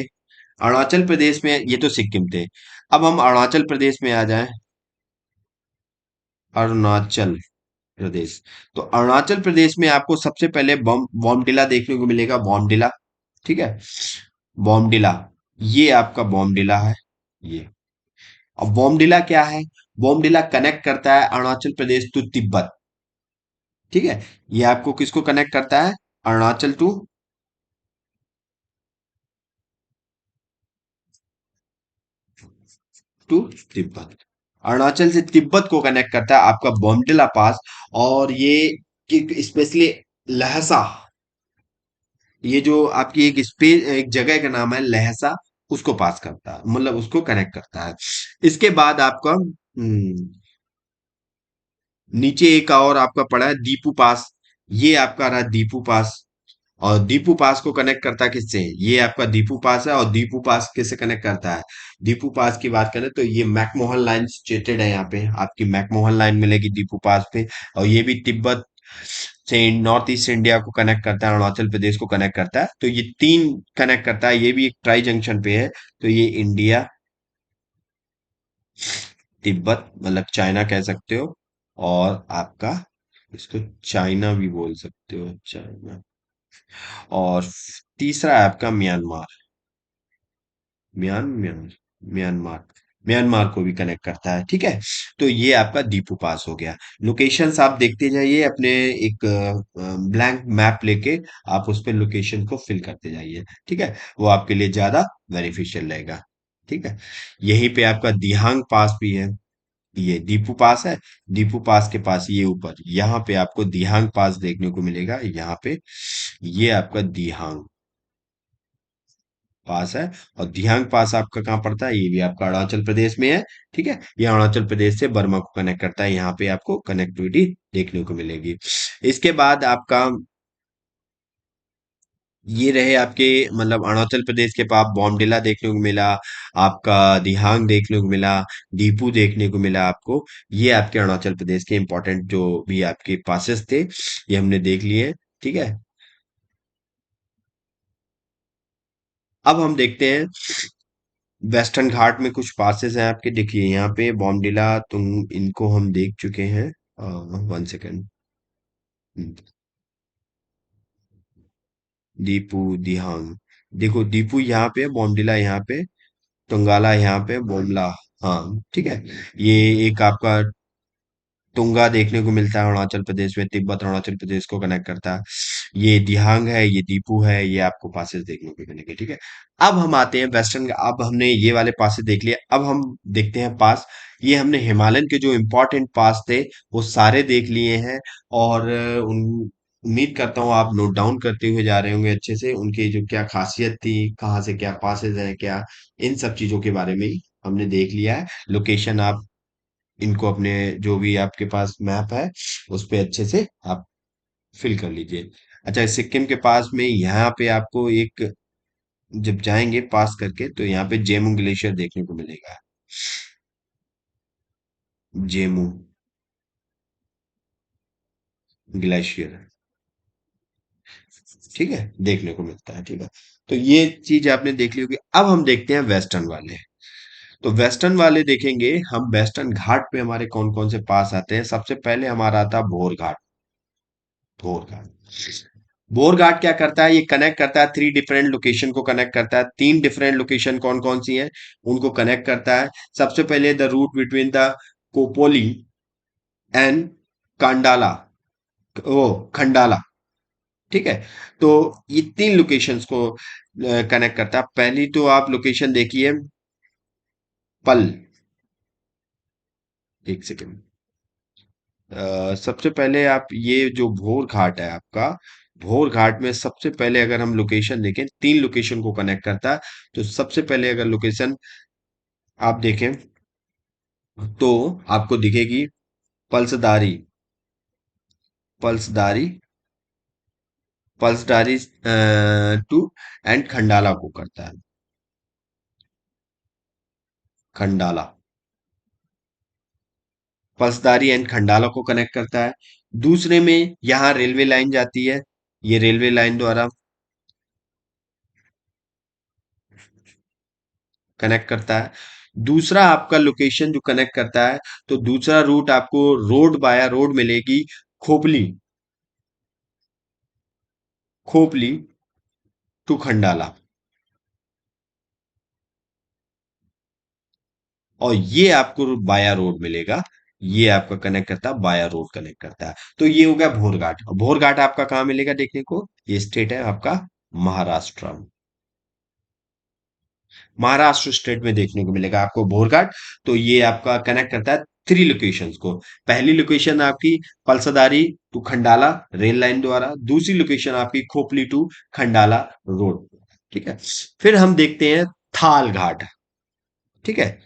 अरुणाचल प्रदेश में ये तो सिक्किम थे, अब हम अरुणाचल प्रदेश में आ जाएं। अरुणाचल प्रदेश, तो अरुणाचल प्रदेश में आपको सबसे पहले बॉमडिला देखने को मिलेगा, बॉमडिला। ठीक है, बॉमडिला, ये आपका बॉमडिला है, ये। अब बॉमडिला क्या है, बॉमडिला कनेक्ट करता है अरुणाचल प्रदेश टू तिब्बत। ठीक है, ये आपको किसको कनेक्ट करता है, अरुणाचल टू तिब्बत। अरुणाचल से तिब्बत को कनेक्ट करता है आपका बॉमडिला पास। और ये स्पेशली लहसा, ये जो आपकी एक जगह का नाम है लहसा, उसको पास करता है, मतलब उसको कनेक्ट करता है। इसके बाद आपका नीचे एक और आपका पड़ा है दीपू पास, ये आपका रहा दीपू पास। और दीपू पास को कनेक्ट करता है किससे, ये आपका दीपू पास है। और दीपू पास किससे कनेक्ट करता है, दीपू पास की बात करें तो ये मैकमोहन लाइन सिचुएटेड है यहाँ पे, आपकी मैकमोहन लाइन मिलेगी दीपू पास पे। और ये भी तिब्बत से नॉर्थ ईस्ट इंडिया को कनेक्ट करता है, अरुणाचल प्रदेश को कनेक्ट करता है, तो ये तीन कनेक्ट करता है, ये भी एक ट्राई जंक्शन पे है। तो ये इंडिया, तिब्बत मतलब चाइना कह सकते हो, और आपका इसको चाइना भी बोल सकते हो, चाइना। और तीसरा है आपका म्यांमार, म्यांमार, म्यांमार, म्यांमार को भी कनेक्ट करता है। ठीक है, तो ये आपका दीपू पास हो गया। लोकेशंस आप देखते जाइए अपने, एक ब्लैंक मैप लेके आप उस पे लोकेशन को फिल करते जाइए। ठीक है, वो आपके लिए ज्यादा बेनिफिशियल रहेगा। ठीक है, यहीं पे आपका दिहांग पास भी है, ये दीपू पास है। दीपू पास के पास ये ऊपर यहाँ पे आपको दिहांग पास देखने को मिलेगा, यहाँ पे ये आपका दिहांग पास है। और दिहांग पास आपका कहाँ पड़ता है, ये भी आपका अरुणाचल प्रदेश में है। ठीक है, ये अरुणाचल प्रदेश से बर्मा को कनेक्ट करता है, यहाँ पे आपको कनेक्टिविटी देखने को मिलेगी। इसके बाद आपका ये रहे आपके, मतलब अरुणाचल प्रदेश के पास बॉमडिला देखने को मिला, आपका दिहांग देखने को मिला, दीपू देखने को मिला आपको। ये आपके अरुणाचल प्रदेश के इंपॉर्टेंट जो भी आपके पासेस थे, ये हमने देख लिए। ठीक है, अब हम देखते हैं वेस्टर्न घाट में कुछ पासेस हैं आपके, देखिए यहाँ पे बॉमडिला, तुम इनको हम देख चुके हैं। वन सेकेंड, दीपू, दिहांग, देखो दीपू यहाँ पे, बॉमडिला यहाँ पे, तुंगाला यहाँ पे, बोमला। हाँ, ठीक है, ये एक आपका तुंगा देखने को मिलता है अरुणाचल प्रदेश में, तिब्बत अरुणाचल प्रदेश को कनेक्ट करता है। ये दिहांग है, ये दीपू है, ये आपको पासेस देखने को मिलेंगे। ठीक है, अब हम आते हैं वेस्टर्न, अब हमने ये वाले पासेस देख लिए, अब हम देखते हैं पास। ये हमने हिमालयन के जो इंपॉर्टेंट पास थे वो सारे देख लिए हैं। और उम्मीद करता हूँ आप नोट डाउन करते हुए जा रहे होंगे अच्छे से, उनकी जो क्या खासियत थी, कहाँ से क्या पासेस हैं क्या, इन सब चीजों के बारे में ही हमने देख लिया है। लोकेशन आप इनको अपने जो भी आपके पास मैप है उस पे अच्छे से आप फिल कर लीजिए। अच्छा, सिक्किम के पास में यहाँ पे आपको एक, जब जाएंगे पास करके तो यहाँ पे जेमू ग्लेशियर देखने को मिलेगा, जेमू ग्लेशियर। ठीक है, देखने को मिलता है। ठीक है, तो ये चीज आपने देख ली होगी। अब हम देखते हैं वेस्टर्न वाले। तो वेस्टर्न वाले देखेंगे हम, वेस्टर्न घाट पे हमारे कौन कौन से पास आते हैं। सबसे पहले हमारा आता है भोर घाट, भोर घाट। बोर घाट क्या करता है, ये कनेक्ट करता है थ्री डिफरेंट लोकेशन को, कनेक्ट करता है तीन डिफरेंट लोकेशन, कौन कौन सी हैं उनको कनेक्ट करता है। सबसे पहले the route between the Khopoli and Kandala, oh Khandala. ठीक है, तो ये तीन लोकेशंस को कनेक्ट करता है। पहली तो आप लोकेशन देखिए, पल, एक सेकेंड, सबसे पहले आप ये जो भोर घाट है आपका, भोर घाट में सबसे पहले अगर हम लोकेशन देखें, तीन लोकेशन को कनेक्ट करता है। तो सबसे पहले अगर लोकेशन आप देखें तो आपको दिखेगी पल्सदारी, पल्सदारी, पल्सदारी टू एंड खंडाला को करता है, खंडाला, पल्सदारी एंड खंडाला को कनेक्ट करता है। दूसरे में यहाँ रेलवे लाइन जाती है, ये रेलवे लाइन द्वारा कनेक्ट करता है। दूसरा आपका लोकेशन जो कनेक्ट करता है, तो दूसरा रूट आपको रोड बाया रोड मिलेगी, खोपली, खोपली टू खंडाला। और ये आपको बाया रोड मिलेगा, ये आपका कनेक्ट करता है, बाया रोड कनेक्ट करता है। तो ये हो गया भोरघाट। भोरघाट आपका कहाँ मिलेगा देखने को, ये स्टेट है आपका महाराष्ट्र, महाराष्ट्र स्टेट में देखने को मिलेगा आपको भोरघाट। तो ये आपका कनेक्ट करता है थ्री लोकेशंस को। पहली लोकेशन आपकी पलसदारी टू खंडाला रेल लाइन द्वारा, दूसरी लोकेशन आपकी खोपली टू खंडाला रोड। ठीक है। फिर हम देखते हैं थाल घाट। ठीक है।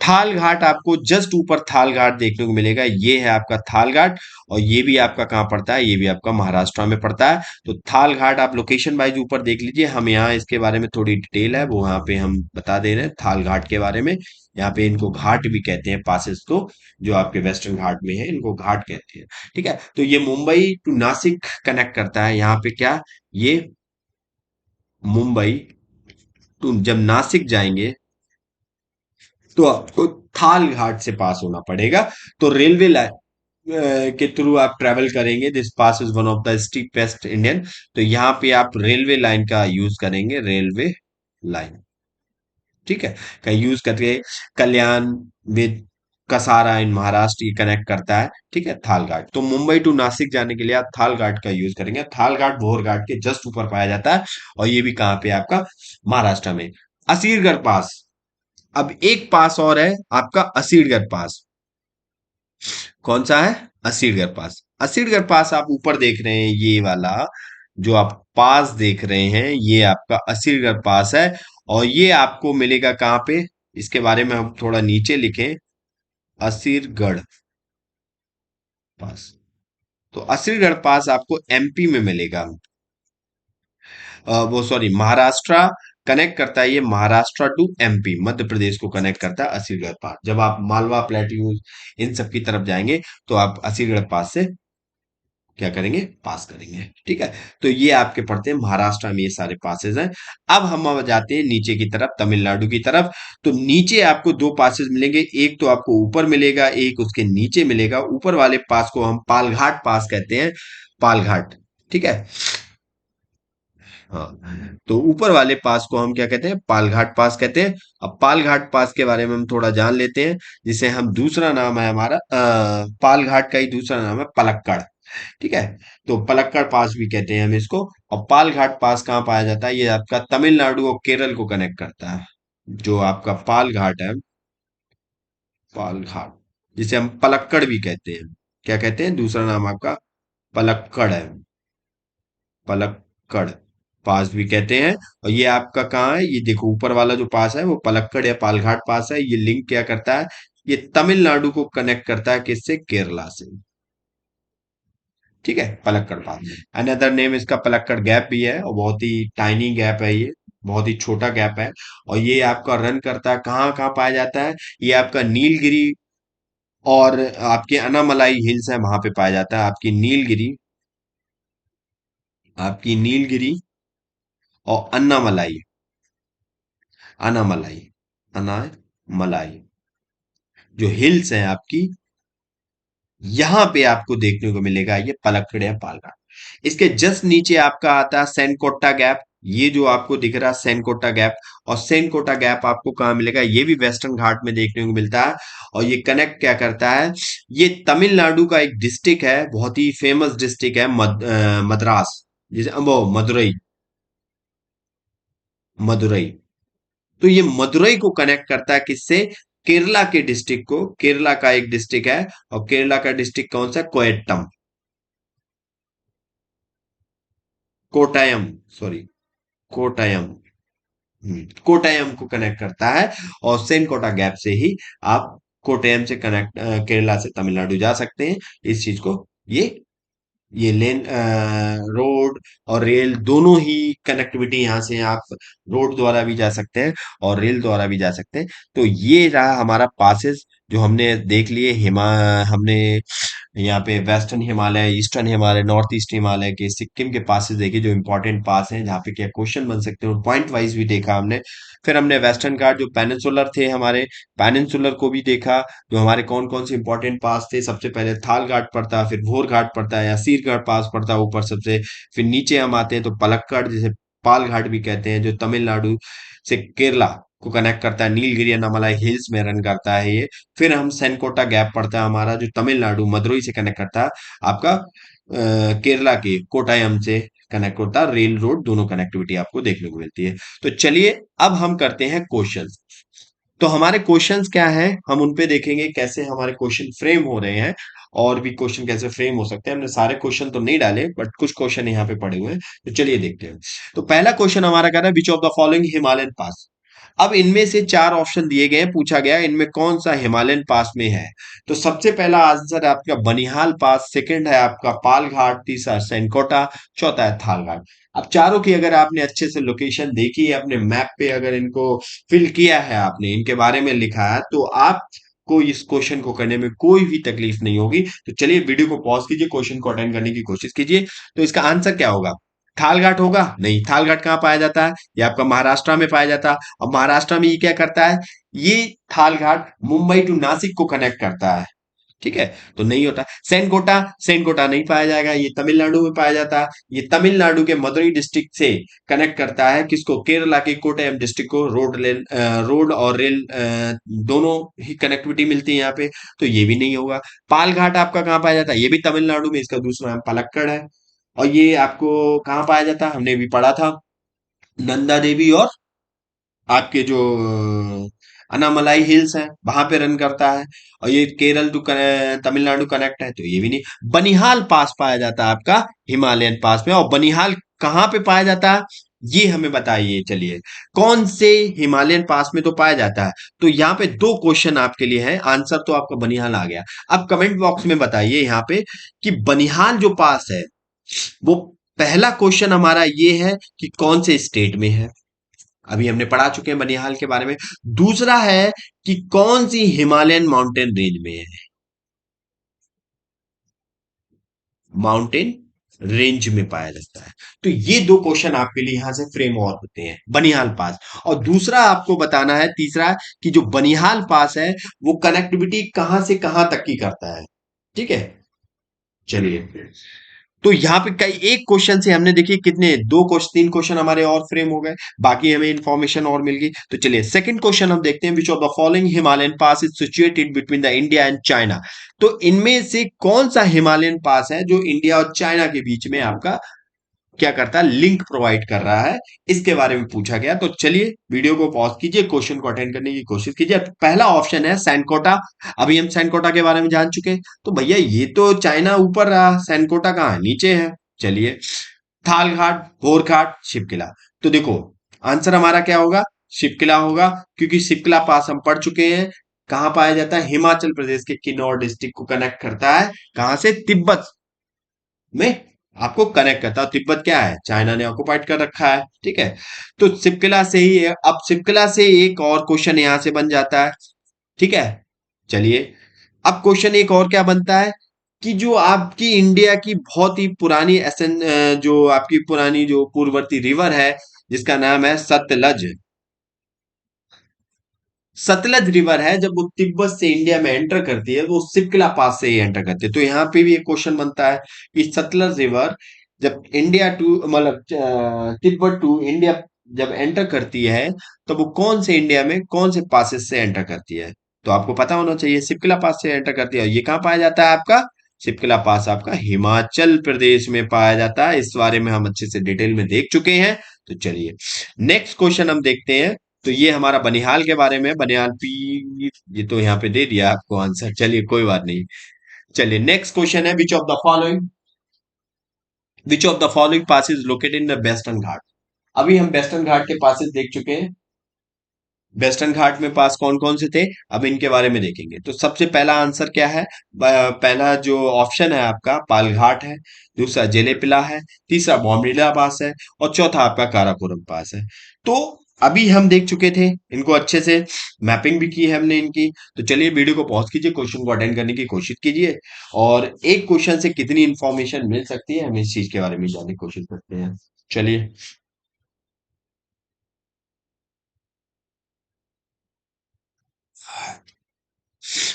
थाल घाट आपको जस्ट ऊपर थाल घाट देखने को मिलेगा, ये है आपका थाल घाट। और ये भी आपका कहाँ पड़ता है, ये भी आपका महाराष्ट्र में पड़ता है। तो थाल घाट आप लोकेशन वाइज ऊपर देख लीजिए, हम यहाँ इसके बारे में थोड़ी डिटेल है वो यहाँ पे हम बता दे रहे हैं थाल घाट के बारे में। यहाँ पे इनको घाट भी कहते हैं, पासेस को जो आपके वेस्टर्न घाट में है इनको घाट कहते हैं। ठीक है। तो ये मुंबई टू नासिक कनेक्ट करता है, यहाँ पे क्या, ये मुंबई टू जब नासिक जाएंगे तो आपको थाल घाट से पास होना पड़ेगा। तो रेलवे लाइन के थ्रू आप ट्रेवल करेंगे, this pass is one of the steepest Indian. तो यहाँ पे आप रेलवे लाइन का यूज करेंगे, रेलवे लाइन। ठीक है। का यूज करके कल्याण विद कसारा इन महाराष्ट्र ये कनेक्ट करता है। ठीक है। थाल घाट, तो मुंबई टू नासिक जाने के लिए आप थाल घाट का यूज करेंगे। थाल घाट भोर घाट के जस्ट ऊपर पाया जाता है, और ये भी कहाँ पे है आपका महाराष्ट्र में। असीरगढ़ पास, अब एक पास और है आपका असीरगढ़ पास। कौन सा है, असीरगढ़ पास। असीरगढ़ पास आप ऊपर देख रहे हैं, ये वाला जो आप पास देख रहे हैं ये आपका असीरगढ़ पास है। और ये आपको मिलेगा कहाँ पे, इसके बारे में हम थोड़ा नीचे लिखें, असीरगढ़ पास। तो असीरगढ़ पास आपको एमपी में मिलेगा। वो सॉरी, महाराष्ट्र कनेक्ट करता है, ये महाराष्ट्र टू एमपी मध्य प्रदेश को कनेक्ट करता है असीरगढ़ पास। जब आप मालवा प्लेट्यू इन सब की तरफ जाएंगे तो आप असीरगढ़ पास से क्या करेंगे, पास करेंगे। ठीक है। तो ये आपके पड़ते हैं महाराष्ट्र में, ये सारे पासेस हैं। अब हम अब जाते हैं नीचे की तरफ, तमिलनाडु की तरफ। तो नीचे आपको दो पासेस मिलेंगे, एक तो आपको ऊपर मिलेगा, एक उसके नीचे मिलेगा। ऊपर वाले पास को हम पालघाट पास कहते हैं, पालघाट। ठीक है। हाँ, तो ऊपर वाले पास को हम क्या कहते हैं, पालघाट पास कहते हैं। अब पालघाट पास के बारे में हम थोड़ा जान लेते हैं, जिसे हम दूसरा नाम है हमारा पालघाट का ही दूसरा नाम है पलक्कड़। ठीक है। तो पलक्कड़ पास भी कहते हैं हम इसको। और पालघाट पास कहाँ पाया जाता है, ये आपका तमिलनाडु और केरल को कनेक्ट करता है। जो आपका पालघाट है, पालघाट, जिसे हम पलक्कड़ भी कहते हैं। क्या कहते हैं, दूसरा नाम आपका पलक्कड़ है, पलक्कड़ पास भी कहते हैं। और ये आपका कहाँ है, ये देखो ऊपर वाला जो पास है वो पलक्कड़ या पालघाट पास है। ये लिंक क्या करता है, ये तमिलनाडु को कनेक्ट करता है किससे, केरला से। ठीक है। पलक्कड़ पास, अनदर नेम इसका पलक्कड़ गैप भी है, और बहुत ही टाइनी गैप है ये, बहुत ही छोटा गैप है। और ये आपका रन करता है, कहाँ कहाँ पाया जाता है, ये आपका नीलगिरी और आपके अनामलाई हिल्स है वहां पे पाया जाता है। आपकी नीलगिरी, आपकी नीलगिरी और अन्नामलाई, अनामलाई, अनामलाई जो हिल्स हैं आपकी, यहां पे आपको देखने को मिलेगा ये पलक्कड़ या पालघाट। इसके जस्ट नीचे आपका आता है सेनकोट्टा गैप, ये जो आपको दिख रहा है सेनकोट्टा गैप। और सेनकोट्टा गैप आपको कहाँ मिलेगा, ये भी वेस्टर्न घाट में देखने को मिलता है। और ये कनेक्ट क्या करता है, ये तमिलनाडु का एक डिस्ट्रिक्ट है, बहुत ही फेमस डिस्ट्रिक्ट है, मद्रास, जिसे वो मदुरई, मदुरई। तो ये मदुरई को कनेक्ट करता है किससे, केरला के डिस्ट्रिक्ट को, केरला का एक डिस्ट्रिक्ट है, और केरला का डिस्ट्रिक्ट कौन सा, कोट्टयम, कोटायम, सॉरी, कोटायम। कोटायम को कनेक्ट करता है, और सेनकोटा गैप से ही आप कोटायम से कनेक्ट, केरला से तमिलनाडु जा सकते हैं। इस चीज को, ये ये लेन, रोड और रेल दोनों ही कनेक्टिविटी यहाँ से आप रोड द्वारा भी जा सकते हैं और रेल द्वारा भी जा सकते हैं। तो ये रहा हमारा पासेस जो हमने देख लिए। हमने यहाँ पे western Himalaya, eastern Himalaya, north east Himalaya के, सिक्किम के पासेस देखे जो इंपॉर्टेंट पास हैं, जहाँ पे क्या क्वेश्चन बन सकते हैं, पॉइंट वाइज भी देखा हमने। फिर हमने वेस्टर्न घाट जो पेनिनसुलर थे हमारे, पेनिनसुलर को भी देखा, जो हमारे कौन कौन से इंपॉर्टेंट पास थे। सबसे पहले थाल घाट पड़ता है, फिर भोर घाट पड़ता है, या सीर पास पड़ता है ऊपर सबसे। फिर नीचे हम आते हैं तो पलक्कड़, जिसे पाल घाट भी कहते हैं, जो तमिलनाडु से केरला को कनेक्ट करता है, नीलगिरी अनामलाई हिल्स में रन करता है ये। फिर हम सेनकोटा गैप पड़ता है हमारा, जो तमिलनाडु मदुरई से कनेक्ट करता है आपका, केरला के कोटायम से कनेक्ट होता है, रेल रोड दोनों कनेक्टिविटी आपको देखने को मिलती है। तो चलिए अब हम करते हैं क्वेश्चंस। तो हमारे क्वेश्चंस क्या हैं, हम उन पे देखेंगे कैसे हमारे क्वेश्चन फ्रेम हो रहे हैं, और भी क्वेश्चन कैसे फ्रेम हो सकते हैं। हमने सारे क्वेश्चन तो नहीं डाले, बट कुछ क्वेश्चन यहाँ पे पड़े हुए हैं, तो चलिए देखते हैं। तो पहला क्वेश्चन हमारा कह रहा है, which of the following Himalayan pass. अब इनमें से चार ऑप्शन दिए गए हैं, पूछा गया है इनमें कौन सा हिमालयन पास में है। तो सबसे पहला आंसर है आपका बनिहाल पास, सेकंड है आपका पाल घाट, तीसरा सेनकोटा, चौथा है थाल घाट। अब चारों की अगर आपने अच्छे से लोकेशन देखी है अपने मैप पे, अगर इनको फिल किया है आपने, इनके बारे में लिखा है, तो आपको इस क्वेश्चन को करने में कोई भी तकलीफ नहीं होगी। तो चलिए वीडियो को पॉज कीजिए, क्वेश्चन को अटेंड करने की कोशिश कीजिए। तो इसका आंसर क्या होगा, थालघाट होगा? नहीं, थालघाट कहाँ पाया जाता है, ये आपका महाराष्ट्र में पाया जाता है। अब महाराष्ट्र में ये क्या करता है, ये थालघाट मुंबई टू नासिक को कनेक्ट करता है, ठीक है, तो नहीं होता। सेनकोटा, सेनकोटा नहीं पाया जाएगा, ये तमिलनाडु में पाया जाता है। ये तमिलनाडु के मदुरई डिस्ट्रिक्ट से कनेक्ट करता है किसको, केरला के कोट्टयम डिस्ट्रिक्ट को। रोड और रेल दोनों ही कनेक्टिविटी मिलती है यहाँ पे, तो ये भी नहीं होगा। पालघाट आपका कहाँ पाया जाता है, ये भी तमिलनाडु में, इसका दूसरा नाम पलक्कड़ है। और ये आपको कहाँ पाया जाता है, हमने भी पढ़ा था, नंदा देवी और आपके जो अनामलाई हिल्स है वहां पे रन करता है। और ये केरल टू तमिलनाडु कनेक्ट है, तो ये भी नहीं। बनिहाल पास पाया जाता है आपका हिमालयन पास में, और बनिहाल कहाँ पे पाया जाता है ये हमें बताइए। चलिए, कौन से हिमालयन पास में तो पाया जाता है। तो यहाँ पे दो क्वेश्चन आपके लिए है, आंसर तो आपका बनिहाल आ गया। अब कमेंट बॉक्स में बताइए यहाँ पे कि बनिहाल जो पास है वो, पहला क्वेश्चन हमारा ये है कि कौन से स्टेट में है, अभी हमने पढ़ा चुके हैं बनिहाल के बारे में। दूसरा है कि कौन सी हिमालयन माउंटेन रेंज में है, माउंटेन रेंज में पाया जाता है। तो ये दो क्वेश्चन आपके लिए यहां से फ्रेम और होते हैं, बनिहाल पास। और दूसरा आपको बताना है, तीसरा, कि जो बनिहाल पास है वो कनेक्टिविटी कहां से कहां तक की करता है, ठीक है। चलिए, तो यहाँ पे कई एक क्वेश्चन से हमने देखिए कितने, दो क्वेश्चन, तीन क्वेश्चन हमारे और फ्रेम हो गए, बाकी हमें इंफॉर्मेशन और मिल गई। तो चलिए सेकंड क्वेश्चन हम देखते हैं, विच of the following Himalayan pass is situated between the India and China. तो इनमें से कौन सा हिमालयन पास है जो इंडिया और चाइना के बीच में आपका क्या करता है, लिंक प्रोवाइड कर रहा है, इसके बारे में पूछा गया। तो चलिए वीडियो को पॉज कीजिए, क्वेश्चन को अटेंड करने की कोशिश कीजिए। पहला ऑप्शन है सैनकोटा। अभी हम सैनकोटा के बारे में जान चुके हैं, तो भैया ये तो चाइना ऊपर रहा, सैनकोटा कहाँ है, नीचे है। चलिए, थाल घाट, भोर घाट, शिवकिला। तो देखो आंसर हमारा क्या होगा, शिवकिला होगा, क्योंकि शिवकिला पास हम पढ़ चुके हैं, कहाँ पाया जाता है, हिमाचल प्रदेश के किन्नौर डिस्ट्रिक्ट को कनेक्ट करता है, कहां से, तिब्बत में आपको कनेक्ट करता है। तिब्बत क्या है, चाइना ने ऑक्युपाइड कर रखा है, ठीक है। तो सिपकला से ही अब सिपकला से एक और क्वेश्चन यहां से बन जाता है, ठीक है। चलिए, अब क्वेश्चन एक और क्या बनता है कि जो आपकी इंडिया की बहुत ही पुरानी जो आपकी पुरानी जो पूर्ववर्ती रिवर है, जिसका नाम है सतलज। सतलज रिवर है, जब वो तिब्बत से इंडिया में एंटर करती है, वो सिपकला पास से ही एंटर करती है। तो यहाँ पे भी एक क्वेश्चन बनता है कि सतलज रिवर जब इंडिया टू, मतलब तिब्बत टू इंडिया जब एंटर करती है, तो वो कौन से इंडिया में कौन से पासेस से एंटर करती है। तो आपको पता होना चाहिए, सिपकला पास से एंटर करती है। और ये कहाँ पाया जाता है आपका, सिपकला पास आपका हिमाचल प्रदेश में पाया जाता है। इस बारे में हम अच्छे से डिटेल में देख चुके हैं। तो चलिए नेक्स्ट क्वेश्चन हम देखते हैं, तो ये हमारा बनिहाल के बारे में, बनिहाल पी, ये तो यहाँ पे दे दिया आपको आंसर, चलिए कोई बात नहीं। चलिए नेक्स्ट क्वेश्चन है, which of the following pass is located in the western ghat. अभी हम वेस्टर्न घाट के पासेस देख चुके हैं, वेस्टर्न घाट में पास कौन कौन से थे, अब इनके बारे में देखेंगे। तो सबसे पहला आंसर क्या है, पहला जो ऑप्शन है आपका पालघाट है, दूसरा जेलेपिला है, तीसरा बॉमडीला पास है, और चौथा आपका काराकोरम पास है। तो अभी हम देख चुके थे इनको अच्छे से, मैपिंग भी की है हमने इनकी। तो चलिए वीडियो को पॉज कीजिए, क्वेश्चन को अटेंड करने की कोशिश कीजिए, और एक क्वेश्चन से कितनी इंफॉर्मेशन मिल सकती है हम इस चीज के बारे में जानने की कोशिश करते हैं। चलिए,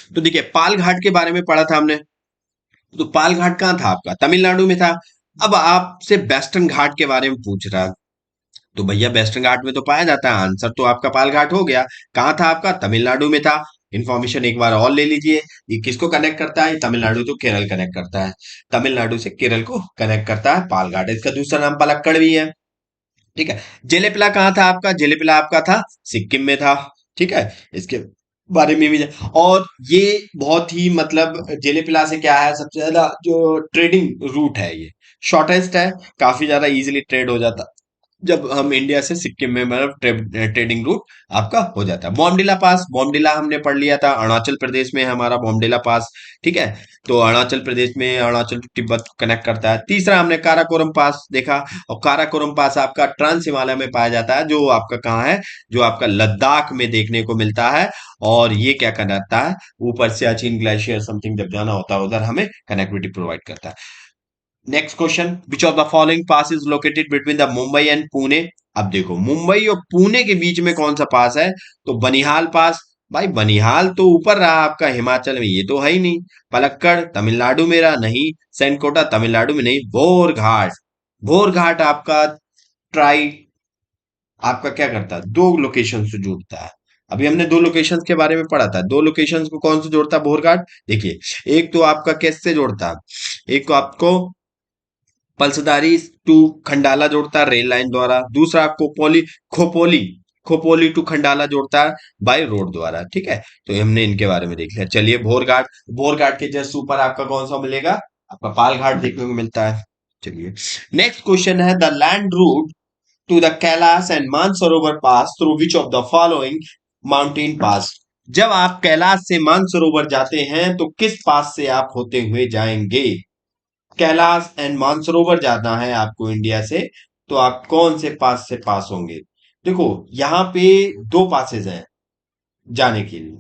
तो देखिए पाल घाट के बारे में पढ़ा था हमने, तो पाल घाट कहाँ था आपका, तमिलनाडु में था। अब आपसे वेस्टर्न घाट के बारे में पूछ रहा, तो भैया वेस्टर्न घाट में तो पाया जाता है, आंसर तो आपका पाल घाट हो गया। कहाँ था आपका, तमिलनाडु में था। इन्फॉर्मेशन एक बार और ले लीजिए, ये किसको कनेक्ट करता है, तमिलनाडु तो केरल कनेक्ट करता है, तमिलनाडु से केरल को कनेक्ट करता है पाल घाट, इसका दूसरा नाम पलक्कड़ भी है। ठीक है, जेलेपिला कहाँ था आपका, जेलेपिला आपका था सिक्किम में था। ठीक है, इसके बारे में भी और ये बहुत ही मतलब जेलेपिला से क्या है, सबसे ज्यादा जो ट्रेडिंग रूट है ये शॉर्टेस्ट है, काफी ज्यादा इजीली ट्रेड हो जाता जब हम इंडिया से सिक्किम में, मतलब ट्रेडिंग रूट आपका हो जाता है। बॉमडिला पास, बॉमडिला हमने पढ़ लिया था, अरुणाचल प्रदेश में है हमारा बॉमडिला पास। ठीक है, तो अरुणाचल प्रदेश में, अरुणाचल टू तिब्बत कनेक्ट करता है। तीसरा हमने काराकोरम पास देखा, और काराकोरम पास आपका ट्रांस हिमालय में पाया जाता है, जो आपका कहाँ है, जो आपका लद्दाख में देखने को मिलता है। और ये क्या करता है, ऊपर सियाचिन ग्लेशियर समथिंग जब जाना होता है उधर हमें कनेक्टिविटी प्रोवाइड करता है। Next question, which of the following pass is located between the Mumbai and Pune. अब देखो मुंबई और पुणे के बीच में कौन सा पास है, तो बनिहाल पास। भाई बनिहाल तो ऊपर रहा आपका हिमाचल में, ये तो है ही नहीं। पलक्कड़ तमिलनाडु में रहा, नहीं। सेनकोटा तमिलनाडु में नहीं। भोर घाट, भोर घाट आपका ट्राई, आपका क्या करता है, दो लोकेशन से जोड़ता है। अभी हमने दो लोकेशंस के बारे में पढ़ा था, दो लोकेशंस को कौन से जोड़ता है भोर घाट, देखिए। एक तो आपका कैसे जोड़ता है, एक तो आपको पल्सदारी टू खंडाला जोड़ता है रेल लाइन द्वारा, दूसरा खोपोली, खोपोली खोपोली टू खंडाला जोड़ता है बाय रोड द्वारा। ठीक है, तो ये हमने इनके बारे में देख लिया। चलिए भोरघाट, भोरघाट के जस्ट ऊपर आपका कौन सा मिलेगा, आपका पाल घाट देखने को मिलता है। चलिए नेक्स्ट क्वेश्चन है, the land route to the Kailash and Mansarovar pass through which of the following mountain pass. जब आप कैलाश से मानसरोवर जाते हैं तो किस पास से आप होते हुए जाएंगे, कैलाश एंड मानसरोवर जाना है आपको इंडिया से, तो आप कौन से पास से पास होंगे। देखो यहाँ पे दो पासेज हैं जाने के लिए।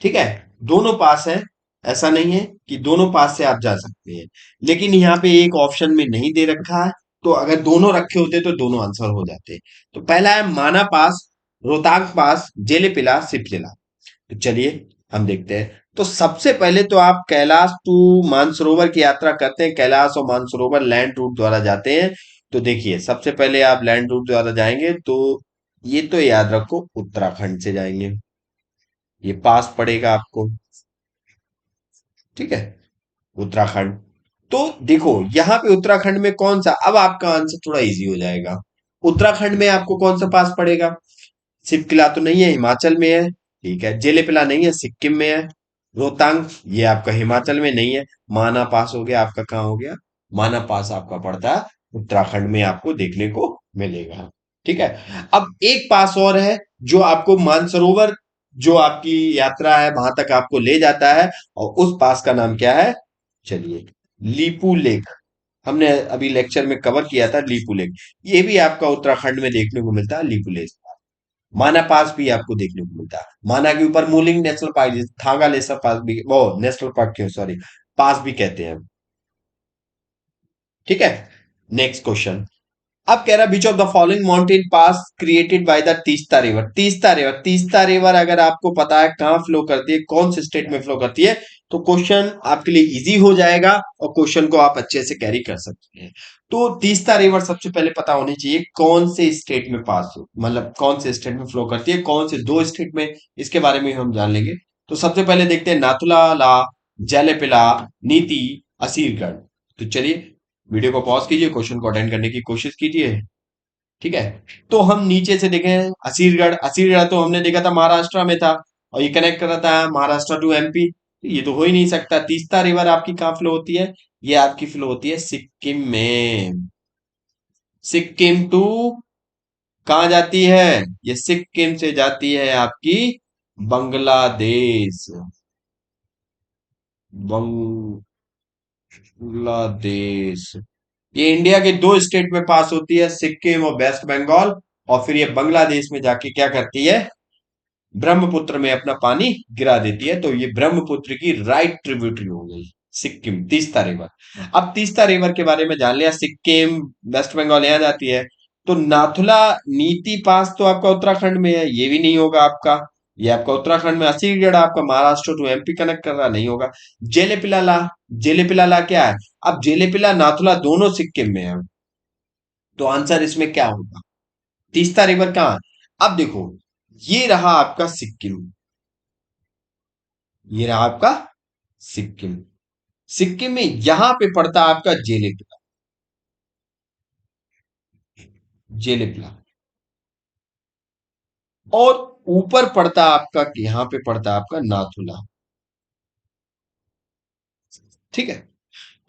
ठीक है, दोनों पास है, ऐसा नहीं है कि दोनों पास से आप जा सकते हैं, लेकिन यहाँ पे एक ऑप्शन में नहीं दे रखा है। तो अगर दोनों रखे होते तो दोनों आंसर हो जाते। तो पहला है माना पास, रोहतांग पास, जेलेपिला, सिपलिला। तो चलिए हम देखते हैं। तो सबसे पहले तो आप कैलाश टू मानसरोवर की यात्रा करते हैं, कैलाश और मानसरोवर लैंड रूट द्वारा जाते हैं। तो देखिए सबसे पहले आप लैंड रूट द्वारा जाएंगे तो ये तो याद रखो उत्तराखंड से जाएंगे, ये पास पड़ेगा आपको। ठीक है, उत्तराखंड। तो देखो यहाँ पे उत्तराखंड में कौन सा, अब आपका आंसर थोड़ा इजी हो जाएगा। उत्तराखंड में आपको कौन सा पास पड़ेगा, शिवकिला तो नहीं है, हिमाचल में है। ठीक है, जेलेपिला नहीं है, सिक्किम में है। रोहतांग ये आपका हिमाचल में नहीं है। माना पास हो गया आपका, कहाँ हो गया, माना पास आपका पड़ता है उत्तराखंड में, आपको देखने को मिलेगा। ठीक है, अब एक पास और है जो आपको मानसरोवर, जो आपकी यात्रा है वहां तक आपको ले जाता है, और उस पास का नाम क्या है, चलिए लीपू लेक। हमने अभी लेक्चर में कवर किया था लीपू लेक, ये भी आपका उत्तराखंड में देखने को मिलता है लीपू लेक। माना पास भी आपको देखने को मिलता है, माना के ऊपर Mouling national park, Thanga national park भी, वो नेशनल पार्क क्यों, सॉरी, पास भी कहते हैं। ठीक है, नेक्स्ट क्वेश्चन। अब कह रहा है, which of the following mountain pass created by the Teesta river. Teesta river, Teesta river अगर आपको पता है कहाँ फ्लो करती है, कौन से स्टेट में फ्लो करती है, तो क्वेश्चन आपके लिए इजी हो जाएगा, और क्वेश्चन को आप अच्छे से कैरी कर सकते हैं। तो तीस्ता रिवर सबसे पहले पता होनी चाहिए कौन से स्टेट में पास हो, मतलब कौन से स्टेट में फ्लो करती है, कौन से दो स्टेट में, इसके बारे में हम जान लेंगे। तो सबसे पहले देखते हैं नाथुला ला, जैलेपिला, नीति, असीरगढ़। तो चलिए वीडियो को पॉज कीजिए, क्वेश्चन को अटेंड करने की कोशिश कीजिए। ठीक है। तो हम नीचे से देखें, असीरगढ़, असीरगढ़ तो हमने देखा था महाराष्ट्र में था, और ये कनेक्ट कर रहा था महाराष्ट्र टू एमपी। ये तो हो ही नहीं सकता। तीस्ता रिवर आपकी कहाँ फ्लो होती है? ये आपकी फ्लो होती है सिक्किम में। सिक्किम टू कहाँ जाती है? ये सिक्किम से जाती है आपकी बांग्लादेश। बांग्लादेश। ये इंडिया के दो स्टेट में पास होती है, सिक्किम और वेस्ट बंगाल। और फिर ये बांग्लादेश में जाके क्या करती है? ब्रह्मपुत्र में अपना पानी गिरा देती है। तो ये ब्रह्मपुत्र की राइट ट्रिब्यूटरी हो गई सिक्किम, तीस्ता रिवर। अब तीस्ता रिवर के बारे में जान लिया, सिक्किम वेस्ट बंगाल यहाँ जाती है। तो नाथुला नीति पास तो आपका उत्तराखंड में है, ये भी नहीं होगा आपका। ये आपका उत्तराखंड में, असीगढ़ आपका महाराष्ट्र टू एमपी कनेक्ट कर रहा, नहीं होगा। जेलेपिलाला, जेलेपिलाला क्या है? अब जेलेपिला नाथुला दोनों सिक्किम में है। तो आंसर इसमें क्या होगा? तीस्ता रिवर कहाँ है? अब देखो, ये रहा आपका सिक्किम, ये रहा आपका सिक्किम। सिक्किम में यहां पे पड़ता है आपका जेलेपला, जेलेपला। और ऊपर पड़ता है आपका, यहां पे पड़ता है आपका नाथुला। ठीक है।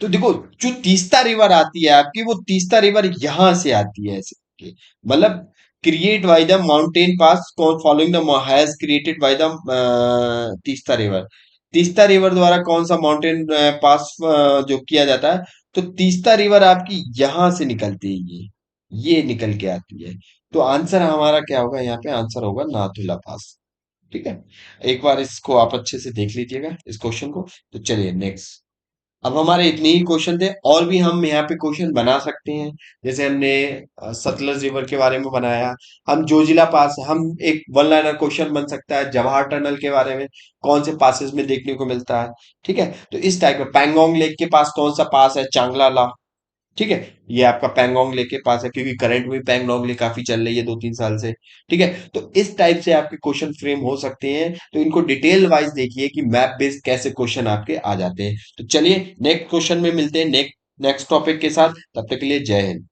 तो देखो, जो तीस्ता रिवर आती है आपकी, वो तीस्ता रिवर यहां से आती है ऐसे करके। मतलब create by the mountain pass following the has created by the Teesta river. Teesta river द्वारा कौन सा माउंटेन पास जो किया जाता है? तो तीस्ता रिवर आपकी यहां से निकलती है, ये निकल के आती है। तो आंसर हमारा क्या होगा यहाँ पे? आंसर होगा नाथुला पास। ठीक है। एक बार इसको आप अच्छे से देख लीजिएगा इस क्वेश्चन को। तो चलिए नेक्स्ट। अब हमारे इतने ही क्वेश्चन थे, और भी हम यहाँ पे क्वेश्चन बना सकते हैं। जैसे हमने सतलज रिवर के बारे में बनाया। हम जोजिला पास, हम एक वन लाइनर क्वेश्चन बन सकता है जवाहर टनल के बारे में, कौन से पासेस में देखने को मिलता है। ठीक है। तो इस टाइप में पैंगोंग लेक के पास कौन सा पास है? चांगलाला। ठीक है। ये आपका पैंगोंग लेक के पास है, क्योंकि करंट में पैंगोंग लेक काफी चल रही है 2-3 साल से। ठीक है। तो इस टाइप से आपके क्वेश्चन फ्रेम हो सकते हैं। तो इनको डिटेल वाइज देखिए कि मैप बेस्ड कैसे क्वेश्चन आपके आ जाते हैं। तो चलिए नेक्स्ट क्वेश्चन में मिलते हैं, नेक्स्ट टॉपिक के साथ। तब तक के लिए जय हिंद।